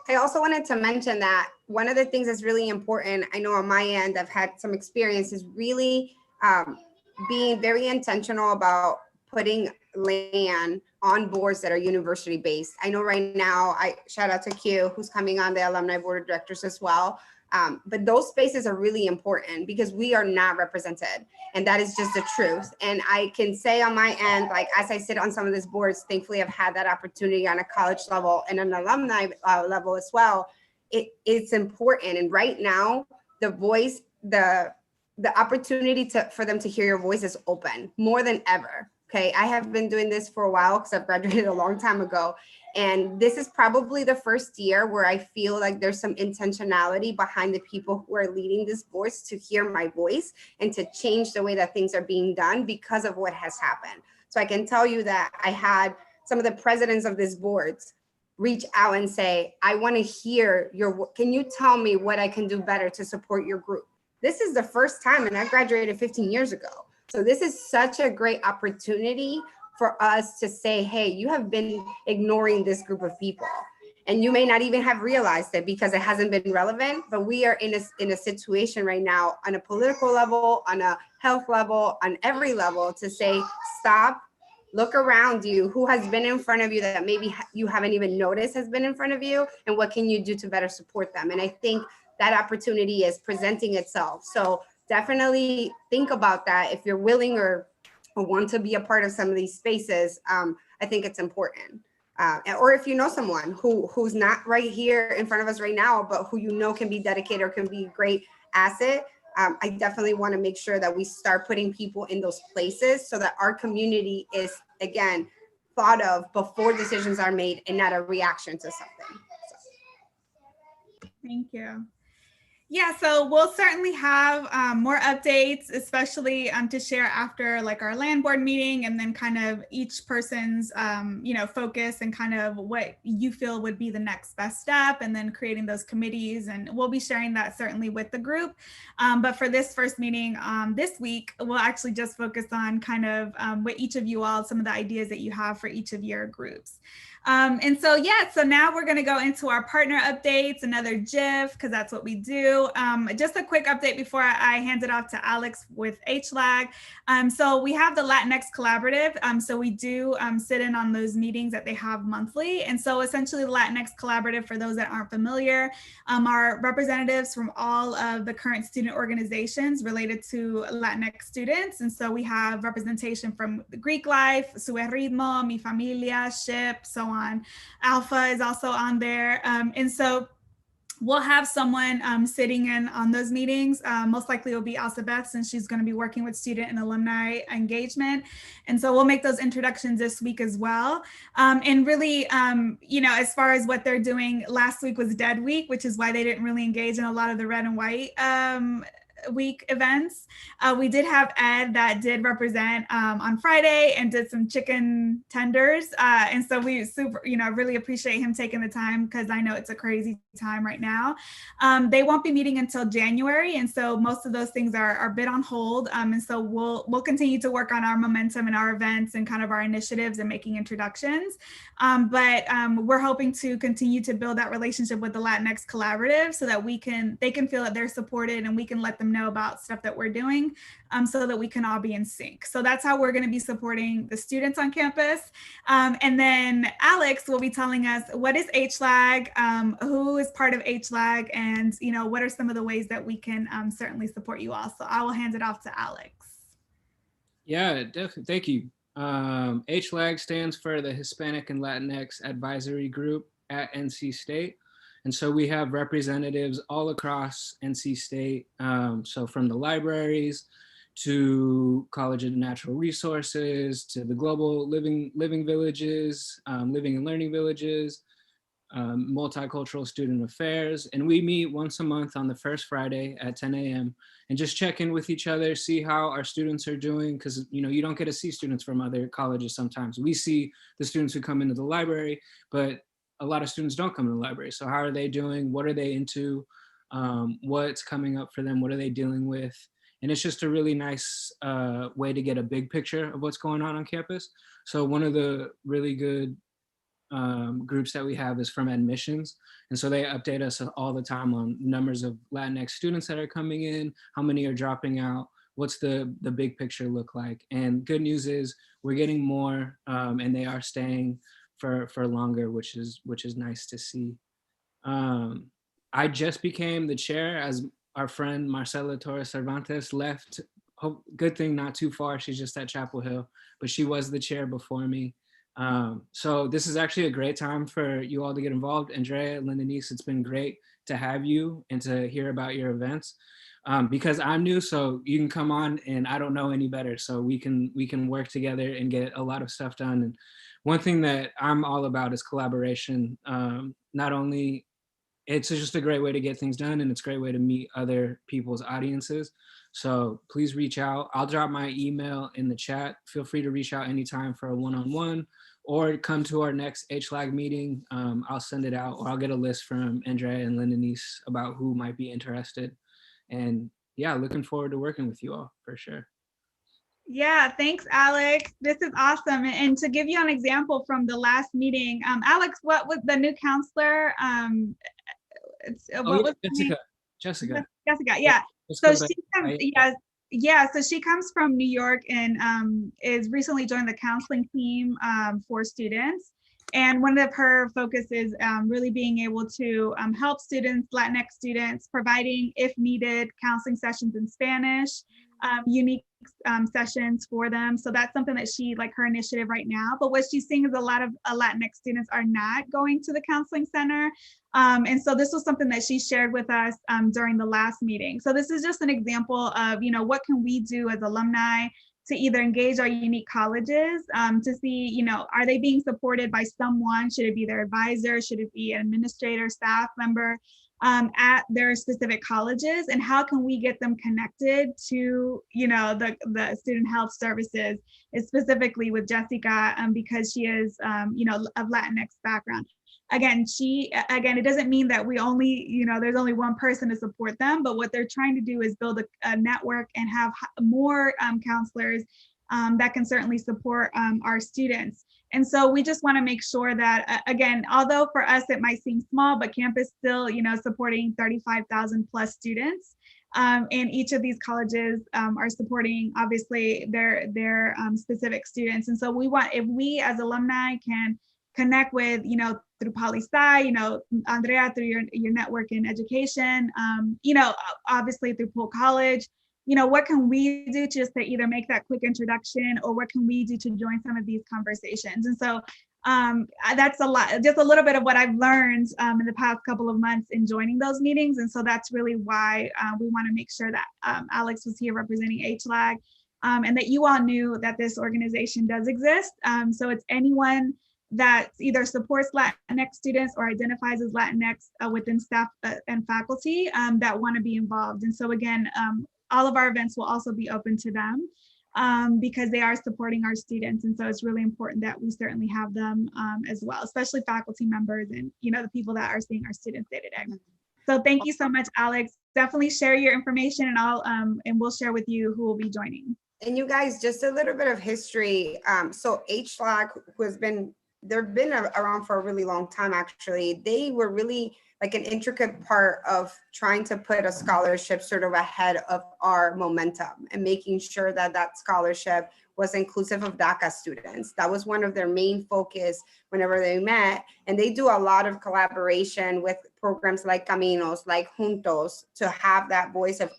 I also wanted to mention that one of the things that's really important, I know on my end, I've had some experience, is really being very intentional about putting land on boards that are university based. I know right now, I shout out to Q, who's coming on the Alumni Board of Directors as well. But those spaces are really important because we are not represented, and that is just the truth. And I can say on my end, like as I sit on some of these boards, thankfully I've had that opportunity on a college level and an alumni level as well. It's important, and right now the voice, the opportunity for them to hear your voice is open more than ever. Okay, I have been doing this for a while because I've graduated a long time ago. And this is probably the first year where I feel like there's some intentionality behind the people who are leading this voice to hear my voice and to change the way that things are being done because of what has happened. So I can tell you that I had some of the presidents of these boards reach out and say, I want to hear can you tell me what I can do better to support your group? This is the first time, and I graduated 15 years ago. So this is such a great opportunity for us to say, hey, you have been ignoring this group of people. and you may not even have realized it because it hasn't been relevant, but we are in a situation right now on a political level, on a health level, on every level to say, stop, look around you, who has been in front of you that maybe you haven't even noticed has been in front of you, and what can you do to better support them? And I think that opportunity is presenting itself. So definitely think about that if you're willing or want to be a part of some of these spaces. I think it's important. Or if you know someone who's not right here in front of us right now, but who you know can be dedicated or can be a great asset, I definitely want to make sure that we start putting people in those places so that our community is, again, thought of before decisions are made and not a reaction to something. So. Thank you. Yeah, so we'll certainly have more updates, especially to share after like our land board meeting, and then kind of each person's, focus and kind of what you feel would be the next best step, and then creating those committees. And we'll be sharing that certainly with the group. But for this first meeting this week, we'll actually just focus on kind of what each of you all, some of the ideas that you have for each of your groups. So now we're going to go into our partner updates, another GIF, because that's what we do. Just a quick update before I hand it off to Alex with HLAG. So we have the Latinx Collaborative. So we do sit in on those meetings that they have monthly. And so essentially the Latinx Collaborative, for those that aren't familiar, are representatives from all of the current student organizations related to Latinx students. And so we have representation from the Greek Life, Sube Ritmo, Mi Familia, SHIP, so on. Alpha is also on there. And so we'll have someone sitting in on those meetings. Most likely it will be Elsabeth, since she's going to be working with student and alumni engagement. And so we'll make those introductions this week as well. And really, as far as what they're doing, last week was Dead Week, which is why they didn't really engage in a lot of the red and white week events. We did have Ed that did represent on Friday and did some chicken tenders. And so we really appreciate him taking the time, because I know it's a crazy time right now. They won't be meeting until January. And so most of those things are a bit on hold. And so we'll continue to work on our momentum and our events and kind of our initiatives and making introductions. But we're hoping to continue to build that relationship with the Latinx Collaborative so that they can feel that they're supported, and we can let them know about stuff that we're doing, so that we can all be in sync. So that's how we're going to be supporting the students on campus. And then Alex will be telling us what is HLAG, who is part of HLAG, and what are some of the ways that we can certainly support you all. So I will hand it off to Alex. Yeah, definitely. Thank you. HLAG stands for the Hispanic and Latinx Advisory Group at NC State. And so we have representatives all across NC State. So from the libraries to College of Natural Resources, to the global living villages, living and learning villages, multicultural student affairs. And we meet once a month on the first Friday at 10 a.m. and just check in with each other, see how our students are doing. Because you don't get to see students from other colleges sometimes. We see the students who come into the library, but a lot of students don't come to the library. So how are they doing? What are they into? What's coming up for them? What are they dealing with? And it's just a really nice way to get a big picture of what's going on campus. So one of the really good groups that we have is from admissions. And so they update us all the time on numbers of Latinx students that are coming in, how many are dropping out, what's the big picture look like. And good news is we're getting more, and they are staying for longer, which is nice to see. I just became the chair as our friend Marcela Torres Cervantes left. Good thing not too far, she's just at Chapel Hill, but she was the chair before me. So this is actually a great time for you all to get involved. Andrea, Lindenice, it's been great to have you and to hear about your events. Because I'm new, so you can come on and I don't know any better. So we can work together and get a lot of stuff done. And one thing that I'm all about is collaboration. Not only, it's just a great way to get things done, and it's a great way to meet other people's audiences. So please reach out. I'll drop my email in the chat. Feel free to reach out anytime for a one-on-one, or come to our next HLAG meeting. I'll send it out, or I'll get a list from Andrea and Lindenice about who might be interested. And yeah, looking forward to working with you all for sure. Yeah, thanks, Alex. This is awesome. And to give you an example from the last meeting, Alex, what was the new counselor? What was the name? Jessica. Jessica, yeah. So she comes, yeah. So she comes from New York and is recently joined the counseling team for students. And one of her focus is really being able to help students, Latinx students, providing, if needed, counseling sessions in Spanish, unique sessions for them. So that's something that she, like her initiative right now. But what she's seeing is a lot of Latinx students are not going to the counseling center. And so this was something that she shared with us during the last meeting. So this is just an example of, what can we do as alumni to either engage our unique colleges to see, are they being supported by someone? Should it be their advisor? Should it be an administrator, staff member at their specific colleges? And how can we get them connected to, the student health services, specifically with Jessica, because she is, of Latinx background. Again, it doesn't mean that we only, there's only one person to support them, but what they're trying to do is build a network and have more counselors that can certainly support our students. And so we just want to make sure that, again, although for us it might seem small, but campus still, supporting 35,000 plus students. And each of these colleges are supporting, obviously, their specific students. And so we want, if we as alumni can connect with, through poli-sci, Andrea, through your network in education, obviously through Polk College, what can we do just to either make that quick introduction, or what can we do to join some of these conversations? And so that's just a little bit of what I've learned in the past couple of months in joining those meetings. And so that's really why we want to make sure that Alex was here representing HLAG, and that you all knew that this organization does exist. So it's anyone that either supports Latinx students or identifies as Latinx within staff and faculty that want to be involved. And so again, all of our events will also be open to them because they are supporting our students. And so it's really important that we certainly have them as well, especially faculty members and, the people that are seeing our students day to day. So thank you so much, Alex. Definitely share your information and we'll share with you who will be joining. And you guys, just a little bit of history. So HLAC, they've been around for a really long time, actually. They were really like an intricate part of trying to put a scholarship sort of ahead of our momentum and making sure that that scholarship was inclusive of DACA students. That was one of their main focus whenever they met. And they do a lot of collaboration with programs like Caminos, like Juntos, to have that voice of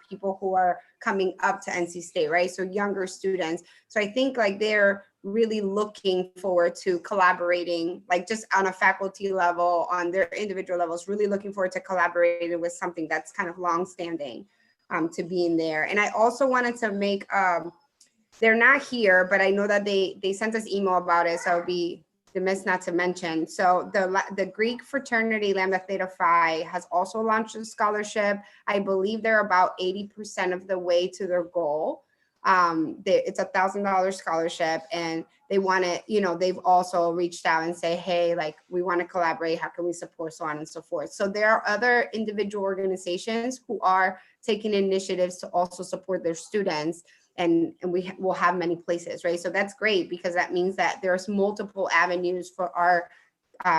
people who are coming up to NC State, right? So younger students. So I think they're really looking forward to collaborating, just on a faculty level, on their individual levels, really looking forward to collaborating with something that's kind of longstanding to be in there. And I also wanted to make, they're not here, but I know that they sent us email about it, so I'll be remiss not to mention. So the Greek fraternity Lambda Theta Phi has also launched a scholarship. I believe they're about 80% of the way to their goal. It's $1,000 scholarship, and they want to, they've also reached out and say, hey, we want to collaborate. How can we support, so on and so forth. So there are other individual organizations who are taking initiatives to also support their students. And we will have many places, right? So that's great, because that means that there's multiple avenues for our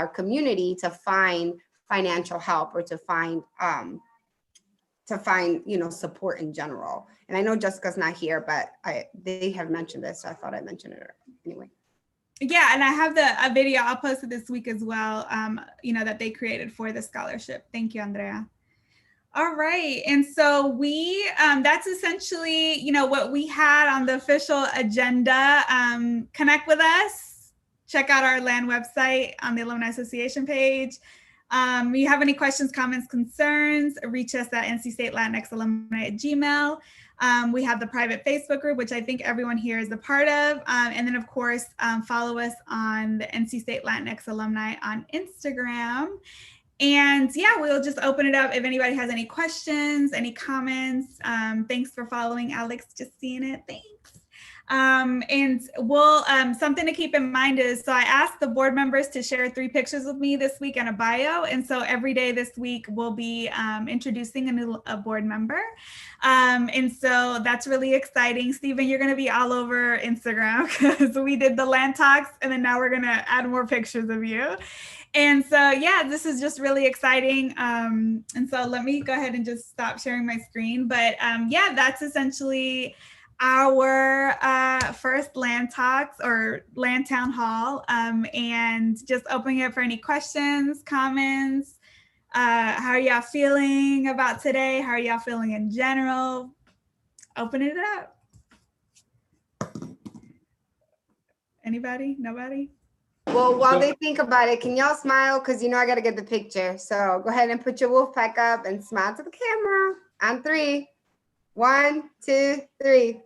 community to find financial help, or to find support in general. And I know Jessica's not here, but they have mentioned this, so I thought I'd mention it anyway. Yeah, and I have a video, I'll post it this week as well, that they created for the scholarship. Thank you, Andrea. All right, and so that's essentially, what we had on the official agenda. Connect with us, check out our LAN website on the Alumni Association page. If you have any questions, comments, concerns, reach us at ncstatelatinxalumni@gmail.com. We have the private Facebook group, which I think everyone here is a part of. And then, of course, follow us on the NC State Latinx Alumni on Instagram. And yeah, we'll just open it up if anybody has any questions, any comments. Thanks for following, Alex, just seeing it. Thanks. And we'll, something to keep in mind is, so I asked the board members to share 3 pictures with me this week and a bio. And so every day this week we'll be introducing a board member. And so that's really exciting. Stephen, you're going to be all over Instagram because we did the land talks and then now we're going to add more pictures of you. And so, yeah, this is just really exciting. And so let me go ahead and just stop sharing my screen. But yeah, that's essentially our first land talks or land town hall, and just opening it for any questions, comments. How are y'all feeling about today? How are y'all feeling in general? Opening it up. Anybody? Nobody? Well, while they think about it, can y'all smile? Because you know I got to get the picture. So go ahead and put your wolf pack up and smile to the camera. On 3. 1, 2, 3.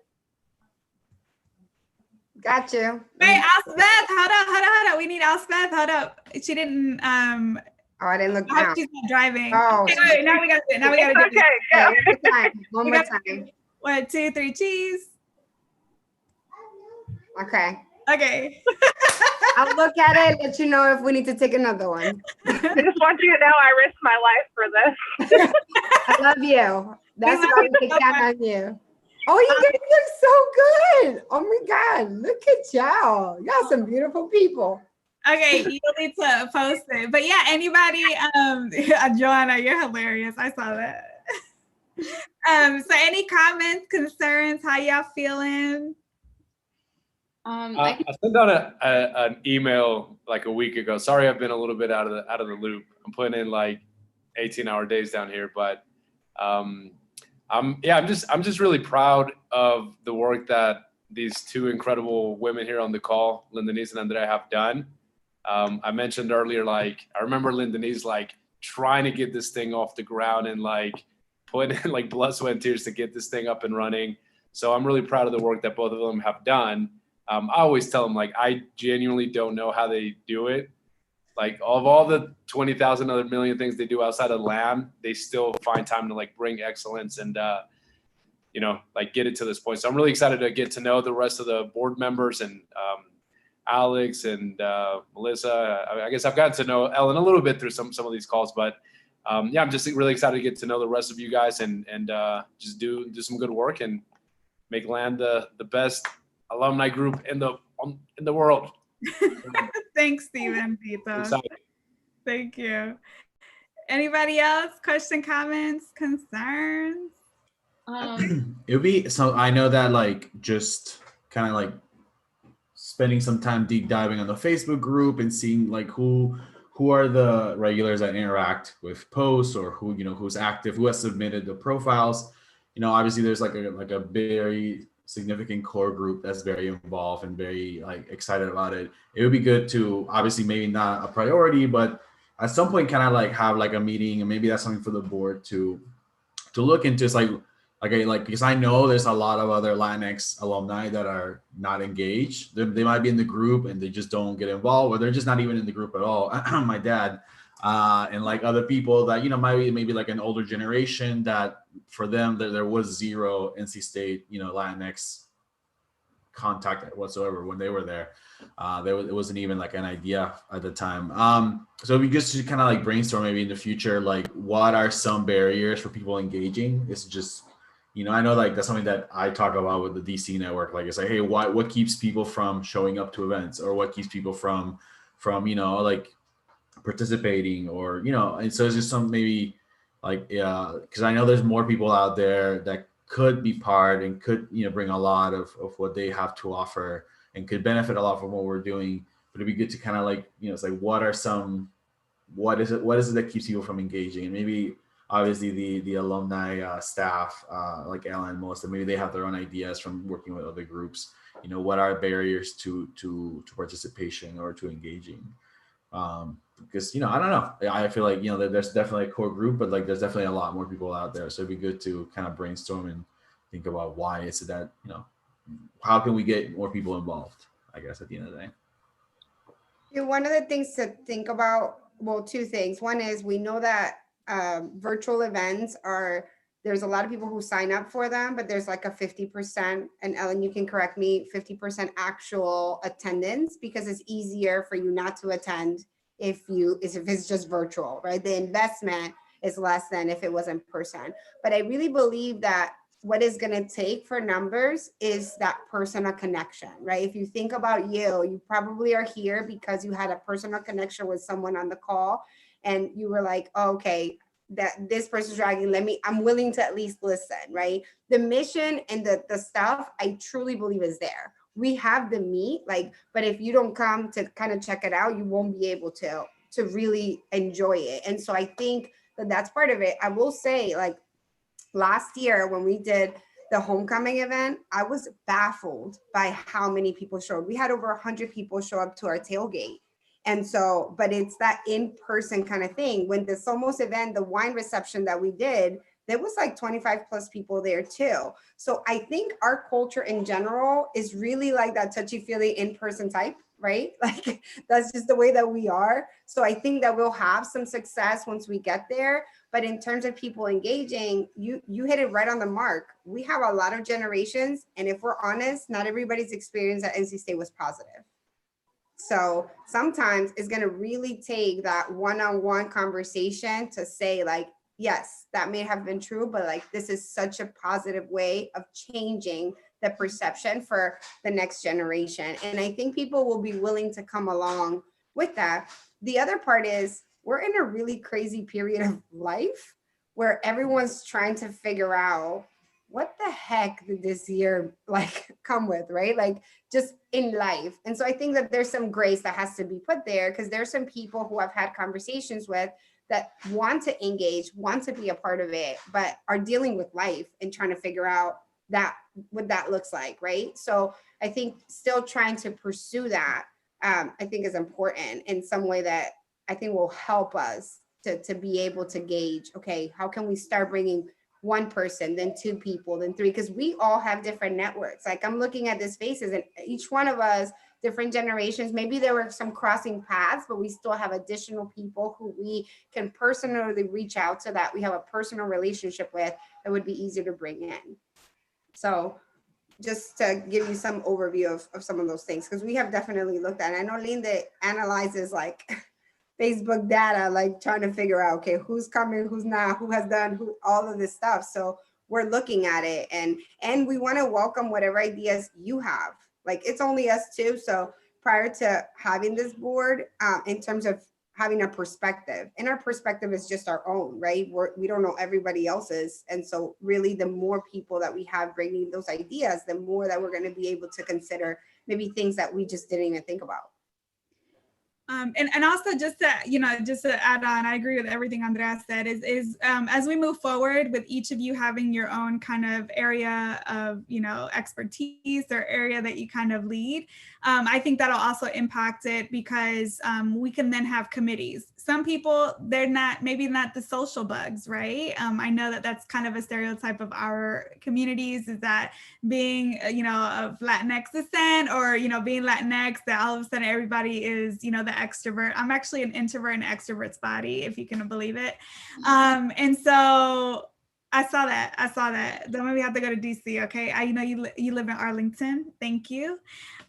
Got you. Wait, Elspeth, hold up. We need Elspeth. Hold up. She didn't. Oh, I didn't look I hope down. she's not driving. Oh, okay, wait, now we got to do it. Now we got to do it. Okay, one more time. 1, 2, 3, cheese. Okay. Okay. I'll look at it, let you know if we need to take another one. I just want you to know I risked my life for this. I love you. That's why we take that on you. Oh, you guys look so good. Oh my God, look at y'all. Y'all some beautiful people. Okay, you'll need to post it. But yeah, anybody, Joanna, you're hilarious. I saw that. So any comments, concerns, how y'all feeling? I sent out an email like a week ago. Sorry, I've been a little bit out of the loop. I'm putting in like 18-hour days down here, but I'm just really proud of the work that these 2 incredible women here on the call, Lindenise and Andrea, have done. I mentioned earlier, like I remember Lindenise like trying to get this thing off the ground and like put in like blood, sweat, and tears to get this thing up and running. So I'm really proud of the work that both of them have done. I always tell them, like, I genuinely don't know how they do it. Like, of all the 20,000 other million things they do outside of land, they still find time to, like, bring excellence and, you know, like, get it to this point. So I'm really excited to get to know the rest of the board members and Alex and Melissa. I guess I've gotten to know Ellen a little bit through some of these calls, but, yeah, I'm just really excited to get to know the rest of you guys and just do some good work and make land the best alumni group in the world. Thanks, Stephen. Thank you. Anybody else? Question, comments, concerns? It would be, so I know that like just kind of like spending some time deep diving on the Facebook group and seeing like who are the regulars that interact with posts, or who, you know, who's active, who has submitted the profiles. You know, obviously there's like a very significant core group that's very involved and very like excited about it. It would be good to, obviously maybe not a priority, but at some point kind of like have like a meeting, and maybe that's something for the board to look into. It's like because I know there's a lot of other Latinx alumni that are not engaged. They might be in the group and they just don't get involved, or they're just not even in the group at all. My dad and like other people that, you know, maybe like an older generation that for them there was zero NC State, you know, Latinx contact whatsoever when they were there. It wasn't even like an idea at the time. So it'd be good to kind of like brainstorm maybe in the future, like what are some barriers for people engaging? It's just, you know, I know like that's something that I talk about with the DC network. Like it's like, hey, what keeps people from showing up to events, or what keeps people from, you know, like participating, or, you know, and so it's just some maybe like, because I know there's more people out there that could be part and could, you know, bring a lot of what they have to offer and could benefit a lot from what we're doing. But it'd be good to kind of like, you know, it's like, what is it that keeps people from engaging? And maybe obviously the alumni staff, like Ellen and Melissa, maybe they have their own ideas from working with other groups. You know, what are barriers to participation or to engaging? Because, you know, I don't know. I feel like, you know, there's definitely a core group, but like there's definitely a lot more people out there. So it'd be good to kind of brainstorm and think about why is it that, you know, how can we get more people involved, I guess, at the end of the day. Yeah, one of the things to think about, well, 2 things. One is we know that virtual events are there's a lot of people who sign up for them, but there's like a 50%, and Ellen, you can correct me, 50% actual attendance, because it's easier for you not to attend if it's just virtual, right? The investment is less than if it was in person. But I really believe that what is going to take for numbers is that personal connection, right? If you think about you probably are here because you had a personal connection with someone on the call, and you were like, oh, okay, that this person's dragging, I'm willing to at least listen, right? The mission and the stuff, I truly believe is there. We have the meat, but if you don't come to kind of check it out, you won't be able to really enjoy it. And so I think that that's part of it. I will say, last year when we did the homecoming event, I was baffled by how many people showed. We had over 100 people show up to our tailgate. And so, but it's that in-person kind of thing. When the Somos event, the wine reception that we did, there was like 25 plus people there too. So I think our culture in general is really like that touchy-feely in-person type, right? Like that's just the way that we are. So I think that we'll have some success once we get there. But in terms of people engaging, you hit it right on the mark. We have a lot of generations. And if we're honest, not everybody's experience at NC State was positive. So sometimes it's going to really take that one-on-one conversation to say yes, that may have been true, but this is such a positive way of changing the perception for the next generation. And I think people will be willing to come along with that. The other part is we're in a really crazy period of life where everyone's trying to figure out what the heck did this year come with, right? Just in life. And so I think that there's some grace that has to be put there, because there's some people who I've had conversations with that want to engage, want to be a part of it, but are dealing with life and trying to figure out what that looks like, right? So I think still trying to pursue that, I think is important in some way that I think will help us to be able to gauge, okay, how can we start bringing one person, then two people, then three, because we all have different networks. I'm looking at these faces, and each one of us, different generations, maybe there were some crossing paths, but we still have additional people who we can personally reach out to, that we have a personal relationship with, that would be easier to bring in. So just to give you some overview of some of those things, because we have definitely looked at it. I know Linda analyzes Facebook data, trying to figure out, okay, who's coming, who's not, who has done all of this stuff. So we're looking at it, and we want to welcome whatever ideas you have. It's only us two. So prior to having this board, in terms of having a perspective, and our perspective is just our own, right? We don't know everybody else's. And so really the more people that we have bringing those ideas, the more that we're going to be able to consider maybe things that we just didn't even think about. And also just to add on, I agree with everything Andrea said, is as we move forward with each of you having your own kind of area of, expertise or area that you kind of lead, I think that'll also impact it, because we can then have committees. Some people, they're maybe not the social bugs, right? I know that that's kind of a stereotype of our communities, is that being, of Latinx descent, or, being Latinx, that all of a sudden everybody is, the extrovert. I'm actually an introvert in an extrovert's body, if you can believe it. And so I saw that. Then maybe we have to go to DC. Okay. I know you live in Arlington. Thank you.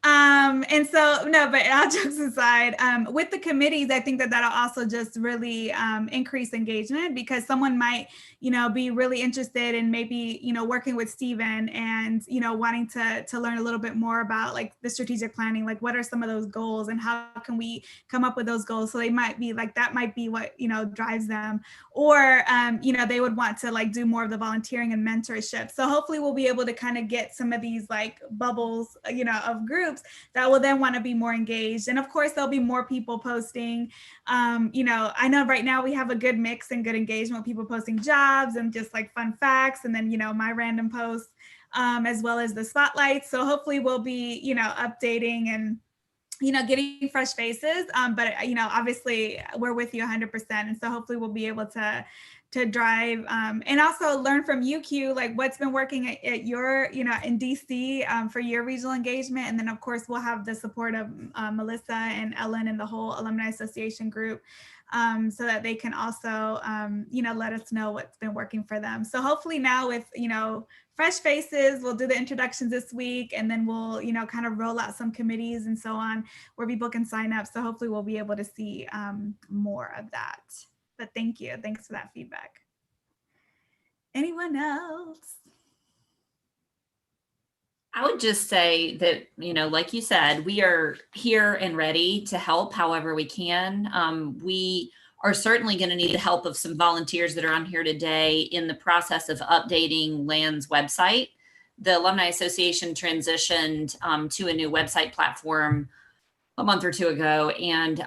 And so, no, but all jokes aside, with the committees, I think that'll also just really increase engagement, because someone might, be really interested in maybe, working with Stephen and, wanting to learn a little bit more about the strategic planning, what are some of those goals and how can we come up with those goals? So they might be that might be what, drives them, or, they would want to do more of the volunteering and mentorship. So hopefully we'll be able to kind of get some of these bubbles, of groups that will then want to be more engaged. And of course, there'll be more people posting. I know right now we have a good mix and good engagement with people posting jobs and just fun facts. And then, my random posts, as well as the spotlights. So hopefully we'll be, updating and, getting fresh faces. But, obviously we're with you 100%. And so hopefully we'll be able to drive and also learn from you, Q, what's been working at your, in DC for your regional engagement. And then of course we'll have the support of Melissa and Ellen and the whole Alumni Association group so that they can also, let us know what's been working for them. So hopefully now with, fresh faces, we'll do the introductions this week, and then we'll, kind of roll out some committees and so on where people can sign up. So hopefully we'll be able to see more of that. But thank you. Thanks for that feedback. Anyone else? I would just say that, like you said, we are here and ready to help however we can. We are certainly going to need the help of some volunteers that are on here today in the process of updating LAN's website. The Alumni Association transitioned to a new website platform a month or two ago, and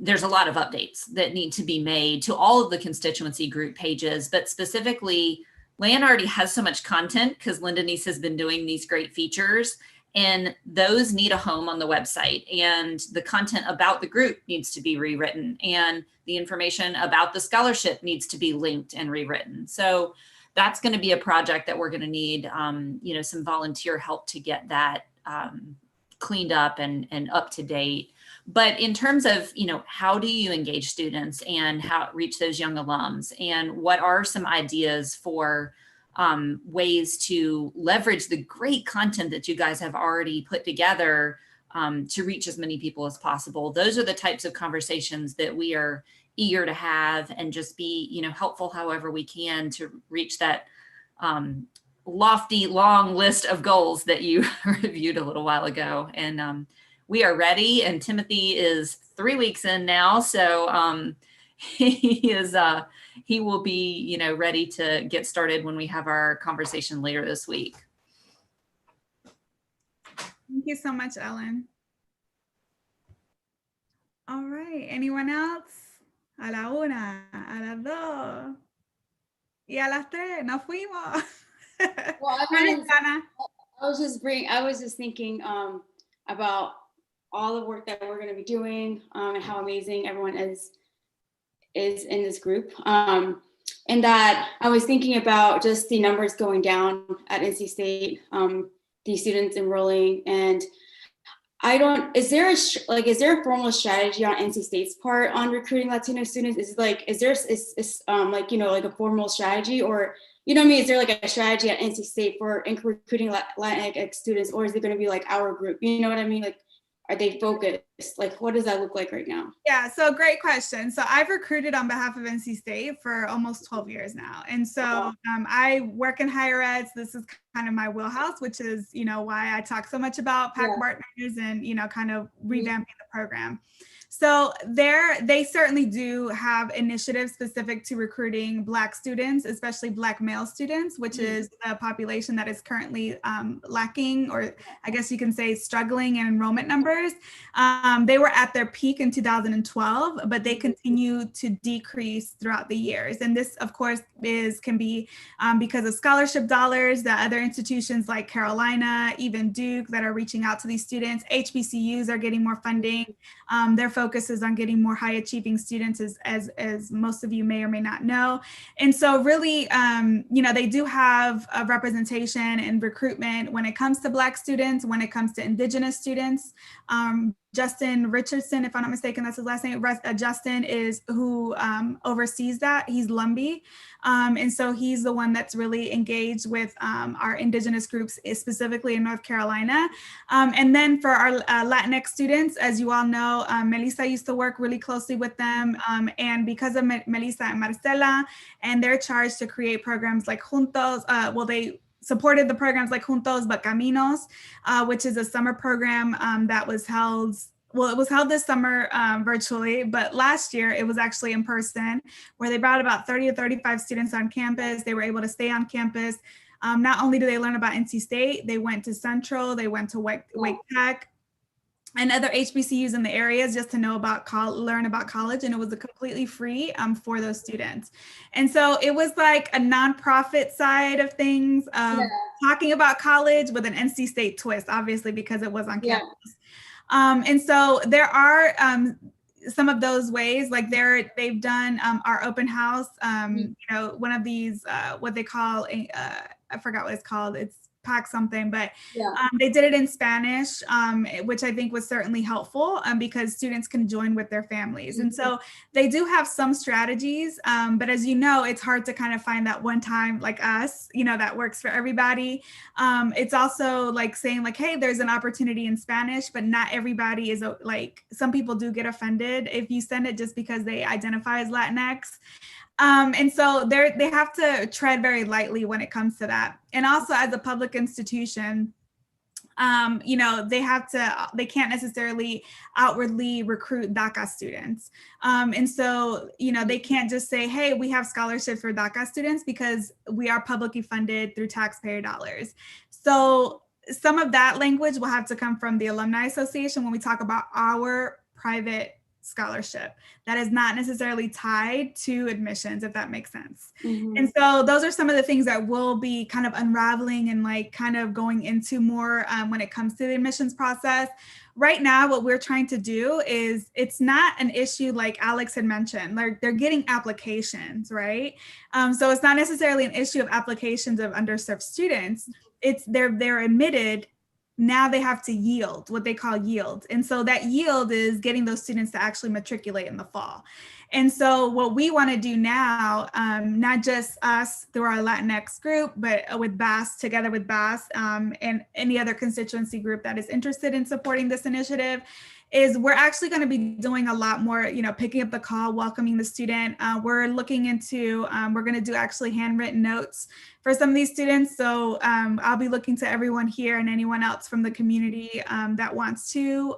there's a lot of updates that need to be made to all of the constituency group pages, but specifically, LAN already has so much content because Linda Neese has been doing these great features, and those need a home on the website, and the content about the group needs to be rewritten, and the information about the scholarship needs to be linked and rewritten. So that's going to be a project that we're going to need, some volunteer help to get that cleaned up and up to date. But in terms of, how do you engage students and how reach those young alums, and what are some ideas for ways to leverage the great content that you guys have already put together to reach as many people as possible? Those are the types of conversations that we are eager to have, and just be, helpful however we can to reach that lofty, long list of goals that you reviewed a little while ago. And we are ready, and Timothy is 3 weeks in now, so he will be, ready to get started when we have our conversation later this week. Thank you so much, Ellen. All right, anyone else? A la una, a las dos, y a las tres, nos fuimos. Well, I was just thinking about all the work that we're going to be doing, and how amazing everyone is in this group. And that I was thinking about just the numbers going down at NC State, the students enrolling, and is there a formal strategy on NC State's part on recruiting Latino students? Is there a formal strategy, or is there like a strategy at NC State for recruiting Latinx students, or is it going to be like our group? You know what I mean? Like, are they focused? Like, what does that look like right now? Yeah, so great question. So I've recruited on behalf of NC State for almost 12 years now. And so I work in higher ed. So this is kind of my wheelhouse, which is, why I talk so much about PAC partners and, kind of revamping the program. So they certainly do have initiatives specific to recruiting Black students, especially Black male students, which is a population that is currently lacking, or I guess you can say struggling in enrollment numbers. They were at their peak in 2012, but they continue to decrease throughout the years. And this, of course, can be because of scholarship dollars that other institutions like Carolina, even Duke, that are reaching out to these students. HBCUs are getting more funding. Their focus is on getting more high achieving students, as most of you may or may not know. And so really, they do have a representation and recruitment when it comes to Black students, when it comes to Indigenous students. Justin Richardson, if I'm not mistaken, that's his last name. Justin is who oversees that. He's Lumbee. And so he's the one that's really engaged with our Indigenous groups, specifically in North Carolina. And then for our Latinx students, as you all know, Melissa used to work really closely with them. And because of Melissa and Marcela and their charge to create programs like Juntos, they supported the programs like Juntos but Caminos, which is a summer program that was held. Well, it was held this summer virtually, but last year it was actually in person, where they brought about 30 to 35 students on campus. They were able to stay on campus. Not only did they learn about NC State, they went to Central, they went to Wake Tech, and other HBCUs in the areas just to know about learn about college, and it was completely free for those students. And so it was like a nonprofit side of things, talking about college with an NC State twist, obviously, because it was on campus. And so there are some of those ways, like they've done our open house, one of these, what they call, I forgot what it's called. It's pack something, but Yeah. they did it in Spanish, which I think was certainly helpful because students can join with their families. And so they do have some strategies, but as you know, it's hard to kind of find that one time like us, you know, that works for everybody. It's also like saying like, hey, there's an opportunity in Spanish, but not everybody is like, some people do get offended if you send it just because they identify as Latinx. And so they have to tread very lightly when it comes to that. And also as a public institution, you know, they can't necessarily outwardly recruit DACA students. And so, you know, they can't just say, hey, we have scholarships for DACA students because we are publicly funded through taxpayer dollars. So some of that language will have to come from the Alumni Association when we talk about our private scholarship that is not necessarily tied to admissions, if that makes sense. And so those are some of the things that will be kind of unraveling and like kind of going into more when it comes to the admissions process. Right now, what we're trying to do is, it's not an issue like Alex had mentioned, they're getting applications, right? So it's not necessarily an issue of applications of underserved students. It's they're admitted. Now they have to yield, what they call yield. And so that yield is getting those students to actually matriculate in the fall. And so what we want to do now, not just us through our Latinx group, but with BAS, together with BAS and any other constituency group that is interested in supporting this initiative, is we're actually going to be doing a lot more, you know, picking up the call, welcoming the student. We're looking into, we're going to do actually handwritten notes for some of these students. So I'll be looking to everyone here and anyone else from the community that wants to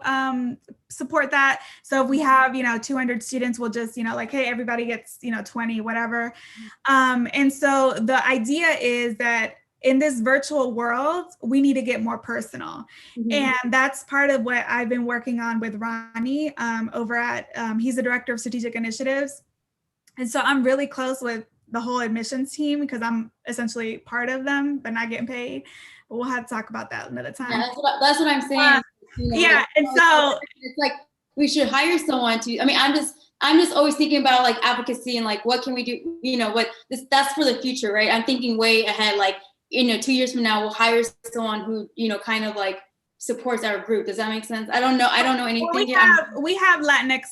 support that. So if we have, you know, 200 students, we'll just, you know, like, hey, everybody gets, you know, 20, whatever. And so the idea is that in this virtual world, we need to get more personal. And that's part of what I've been working on with Ronnie over at, he's the director of strategic initiatives. And so I'm really close with the whole admissions team because I'm essentially part of them, but not getting paid. But we'll have to talk about that another time. Yeah, that's what I'm saying. You know, yeah, like, and so it's like we should hire someone to. I mean, I'm just always thinking about like advocacy and like what can we do. You know, that's for the future, right? I'm thinking way ahead. Like, you know, 2 years from now, we'll hire someone who, you know, kind of like supports our group. Does that make sense? I don't know anything. Well, we have Latinx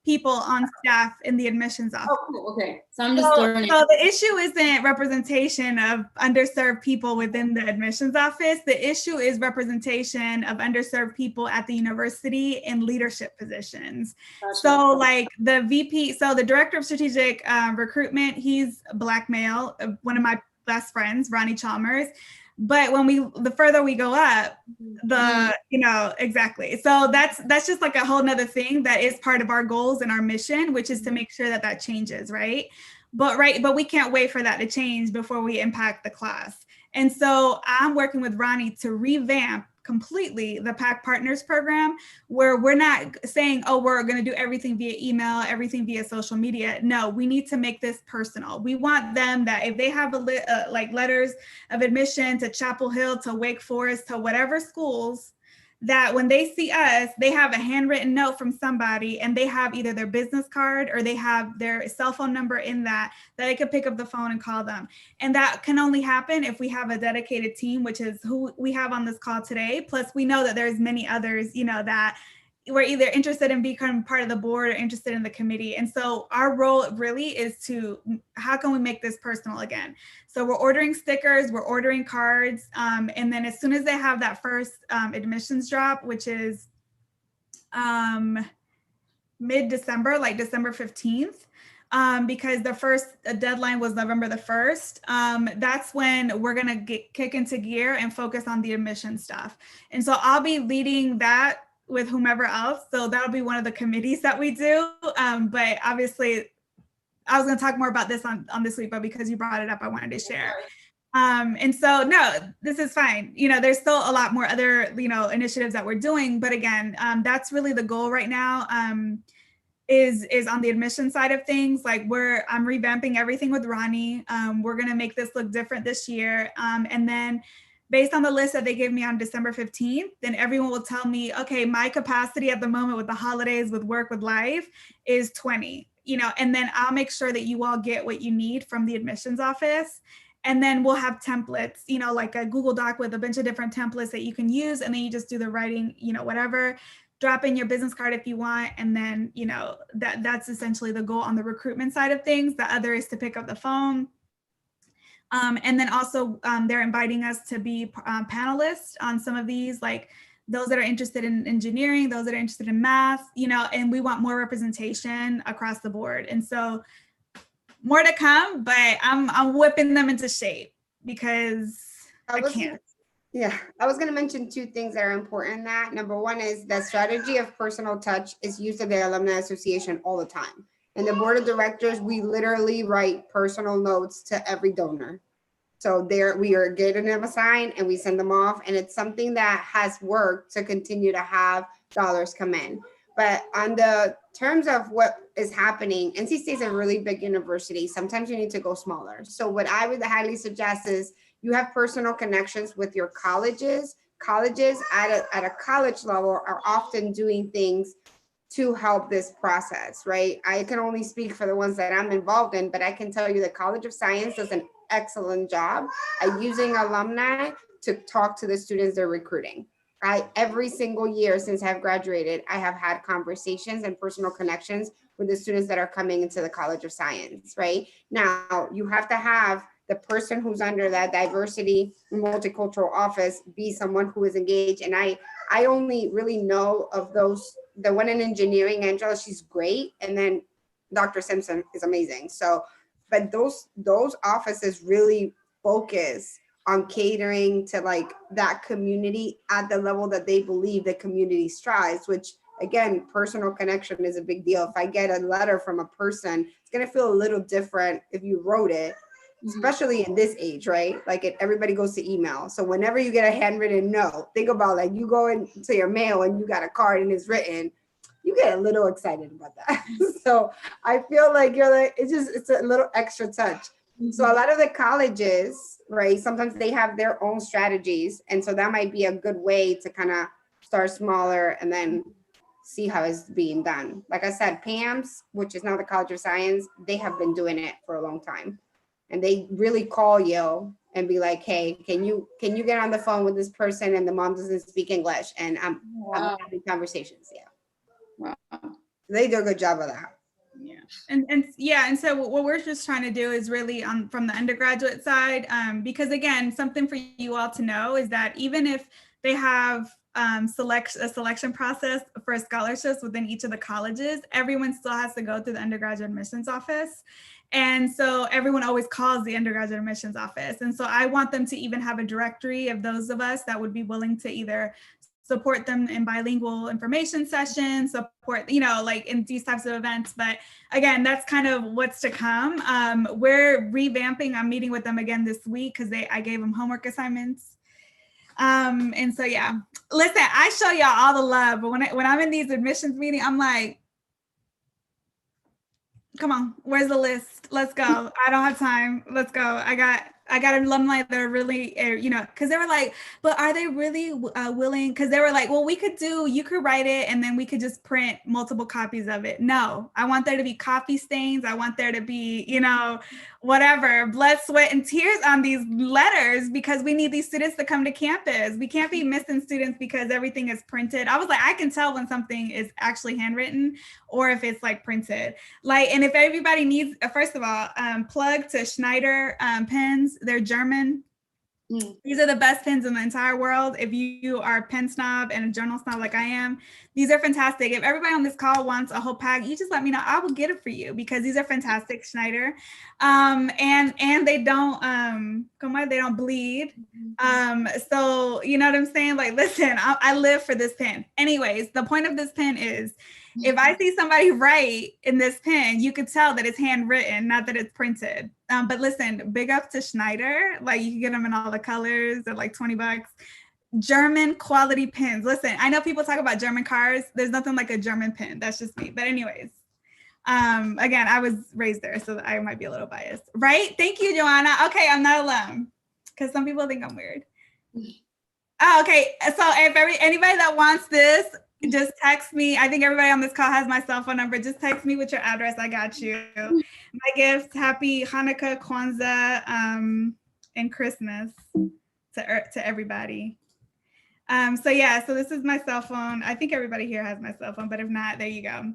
people on staff in the admissions office. Oh, cool. Okay. So I'm just learning. So the issue isn't representation of underserved people within the admissions office. The issue is representation of underserved people at the university in leadership positions. Gotcha. So like the VP, so the director of strategic recruitment, he's a Black male, one of my best friends, Ronnie Chalmers. But when the further we go up, you know, exactly. So that's just like a whole nother thing that is part of our goals and our mission, which is to make sure that changes, right? But we can't wait for that to change before we impact the class. And so I'm working with Ronnie to revamp completely the PAC Partners program, where we're not saying, oh, we're going to do everything via email, everything via social media. No, we need to make this personal. We want them that if they have like letters of admission to Chapel Hill, to Wake Forest, to whatever schools, that when they see us, they have a handwritten note from somebody and they have either their business card or they have their cell phone number in that they could pick up the phone and call them. And that can only happen if we have a dedicated team, which is who we have on this call today. Plus we know that there's many others, you know, that we're either interested in becoming part of the board or interested in the committee. And so our role really is to, how can we make this personal again? So we're ordering stickers, we're ordering cards. And then as soon as they have that first admissions drop, which is mid-December, like December 15th, because the first deadline was November the 1st. That's when we're gonna kick into gear and focus on the admission stuff. And so I'll be leading that with whomever else. So that'll be one of the committees that we do. But obviously, I was going to talk more about this on this week, but because you brought it up, I wanted to share. And so, no, this is fine. You know, there's still a lot more other, you know, initiatives that we're doing. But again, that's really the goal right now, is on the admission side of things. Like I'm revamping everything with Ronnie. We're going to make this look different this year. And then based on the list that they gave me on December 15th, then everyone will tell me, okay, my capacity at the moment with the holidays, with work, with life is 20, you know, and then I'll make sure that you all get what you need from the admissions office. And then we'll have templates, you know, like a Google Doc with a bunch of different templates that you can use. And then you just do the writing, you know, whatever, drop in your business card if you want. And then, you know, that's essentially the goal on the recruitment side of things. The other is to pick up the phone. And then also they're inviting us to be panelists on some of these, like those that are interested in engineering, those that are interested in math, you know, and we want more representation across the board. And so more to come, but I'm whipping them into shape because I can't. Yeah, I was going to mention two things that are important in that. Number one is the strategy of personal touch is used at the Alumni Association all the time. And the board of directors, we literally write personal notes to every donor. So there we are getting them assigned and we send them off. And it's something that has worked to continue to have dollars come in. But on the terms of what is happening, NC State's a really big university. Sometimes you need to go smaller. So what I would highly suggest is you have personal connections with your colleges. Colleges at a college level are often doing things to help this process, right? I can only speak for the ones that I'm involved in, but I can tell you the College of Science does an excellent job at using alumni to talk to the students they're recruiting. Every single year since I've graduated, I have had conversations and personal connections with the students that are coming into the College of Science, right? Now, you have to have the person who's under that diversity and multicultural office be someone who is engaged. And I only really know of those, the one in engineering, Angela, she's great. And then Dr. Simpson is amazing. So, but those offices really focus on catering to like that community at the level that they believe the community strives, which again, personal connection is a big deal. If I get a letter from a person, it's gonna feel a little different if you wrote it, especially in this age, right? Like everybody goes to email. So whenever you get a handwritten note, think about like you go into your mail and you got a card and it's written, you get a little excited about that. So I feel like you're like, it's a little extra touch. So a lot of the colleges, right, sometimes they have their own strategies. And so that might be a good way to kind of start smaller and then see how it's being done. Like I said, PAMS, which is now the College of Science, they have been doing it for a long time. And they really call you and be like, hey, can you get on the phone with this person and the mom doesn't speak English? And I'm having conversations. Yeah. Wow. They do a good job of that. Yeah. And so what we're just trying to do is really from the undergraduate side, because again, something for you all to know is that even if they have a selection process for scholarships within each of the colleges, everyone still has to go through the undergraduate admissions office. And so everyone always calls the undergraduate admissions office. And so I want them to even have a directory of those of us that would be willing to either support them in bilingual information sessions, support, you know, like in these types of events. But again, that's kind of what's to come. We're revamping. I'm meeting with them again this week because I gave them homework assignments. And so, yeah, listen, I show y'all all the love, but when I'm in these admissions meetings, I'm like, come on, where's the list? Let's go. I don't have time. Let's go. I got alumni that are really, you know, because they were like, but are they really willing? Because they were like, well, you could write it and then we could just print multiple copies of it. No, I want there to be coffee stains. I want there to be, you know, whatever, blood, sweat, and tears on these letters because we need these students to come to campus. We can't be missing students because everything is printed. I was like, I can tell when something is actually handwritten or if it's like printed. Like, and if everybody needs, first of all, plug to Schneider pens. They're German. These are the best pens in the entire world. If you are a pen snob and a journal snob like I am, these are fantastic. If everybody on this call wants a whole pack, you just let me know. I will get it for you because these are fantastic, Schneider. And they don't they don't bleed. So you know what I'm saying? Like, listen, I live for this pen. Anyways, the point of this pen is if I see somebody write in this pen, you could tell that it's handwritten, not that it's printed. But listen, big up to Schneider. Like you can get them in all the colors at like $20. German quality pens. Listen, I know people talk about German cars. There's nothing like a German pen. That's just me. But anyways, again, I was raised there, so I might be a little biased, right? Thank you, Joanna. Okay, I'm not alone because some people think I'm weird. Oh, okay, so if anybody that wants this, just text me. I think everybody on this call has my cell phone number. Just text me with your address. I got you. My gift, happy Hanukkah, Kwanzaa, and Christmas to everybody. So this is my cell phone. I think everybody here has my cell phone, but if not, there you go.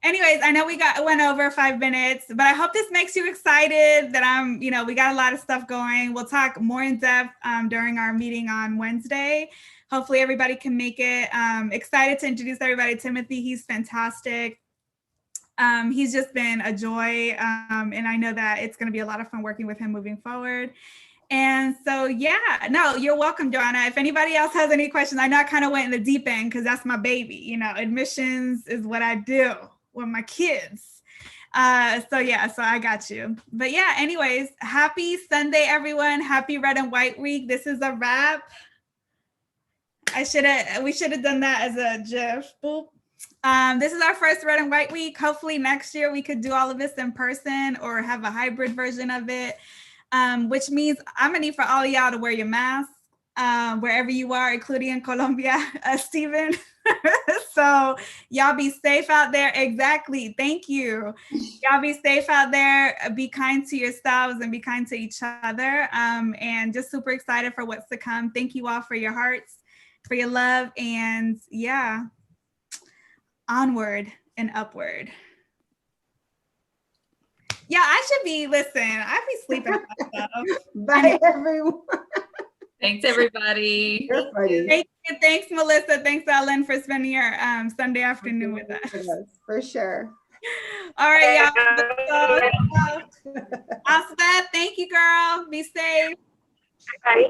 Anyways, I know we went over 5 minutes, but I hope this makes you excited that we got a lot of stuff going. We'll talk more in depth during our meeting on Wednesday. Hopefully everybody can make it. Excited to introduce everybody. Timothy, he's fantastic. He's just been a joy. And I know that it's going to be a lot of fun working with him moving forward. And so, no, you're welcome, Joanna. If anybody else has any questions, I know I kind of went in the deep end because that's my baby. Admissions is what I do with my kids. So I got you. But anyways, happy Sunday, everyone. Happy Red and White Week. This is a wrap. We should have done that as a GIF. Boop. This is our first Red and White Week. Hopefully next year we could do all of this in person or have a hybrid version of it. Which means I'm gonna need for all of y'all to wear your mask wherever you are, including in Colombia, Stephen. So y'all be safe out there. Exactly. Thank you. Y'all be safe out there. Be kind to yourselves and be kind to each other. And just super excited for what's to come. Thank you all for your hearts, for your love, and onward and upward. Yeah, I should be, I'd be sleeping on myself. Bye, everyone. Thanks, everybody. You're funny. Thanks, Melissa. Thanks, Ellen, for spending your Sunday afternoon with us. For sure. All right, y'all. Asta, thank you, girl. Be safe. Bye.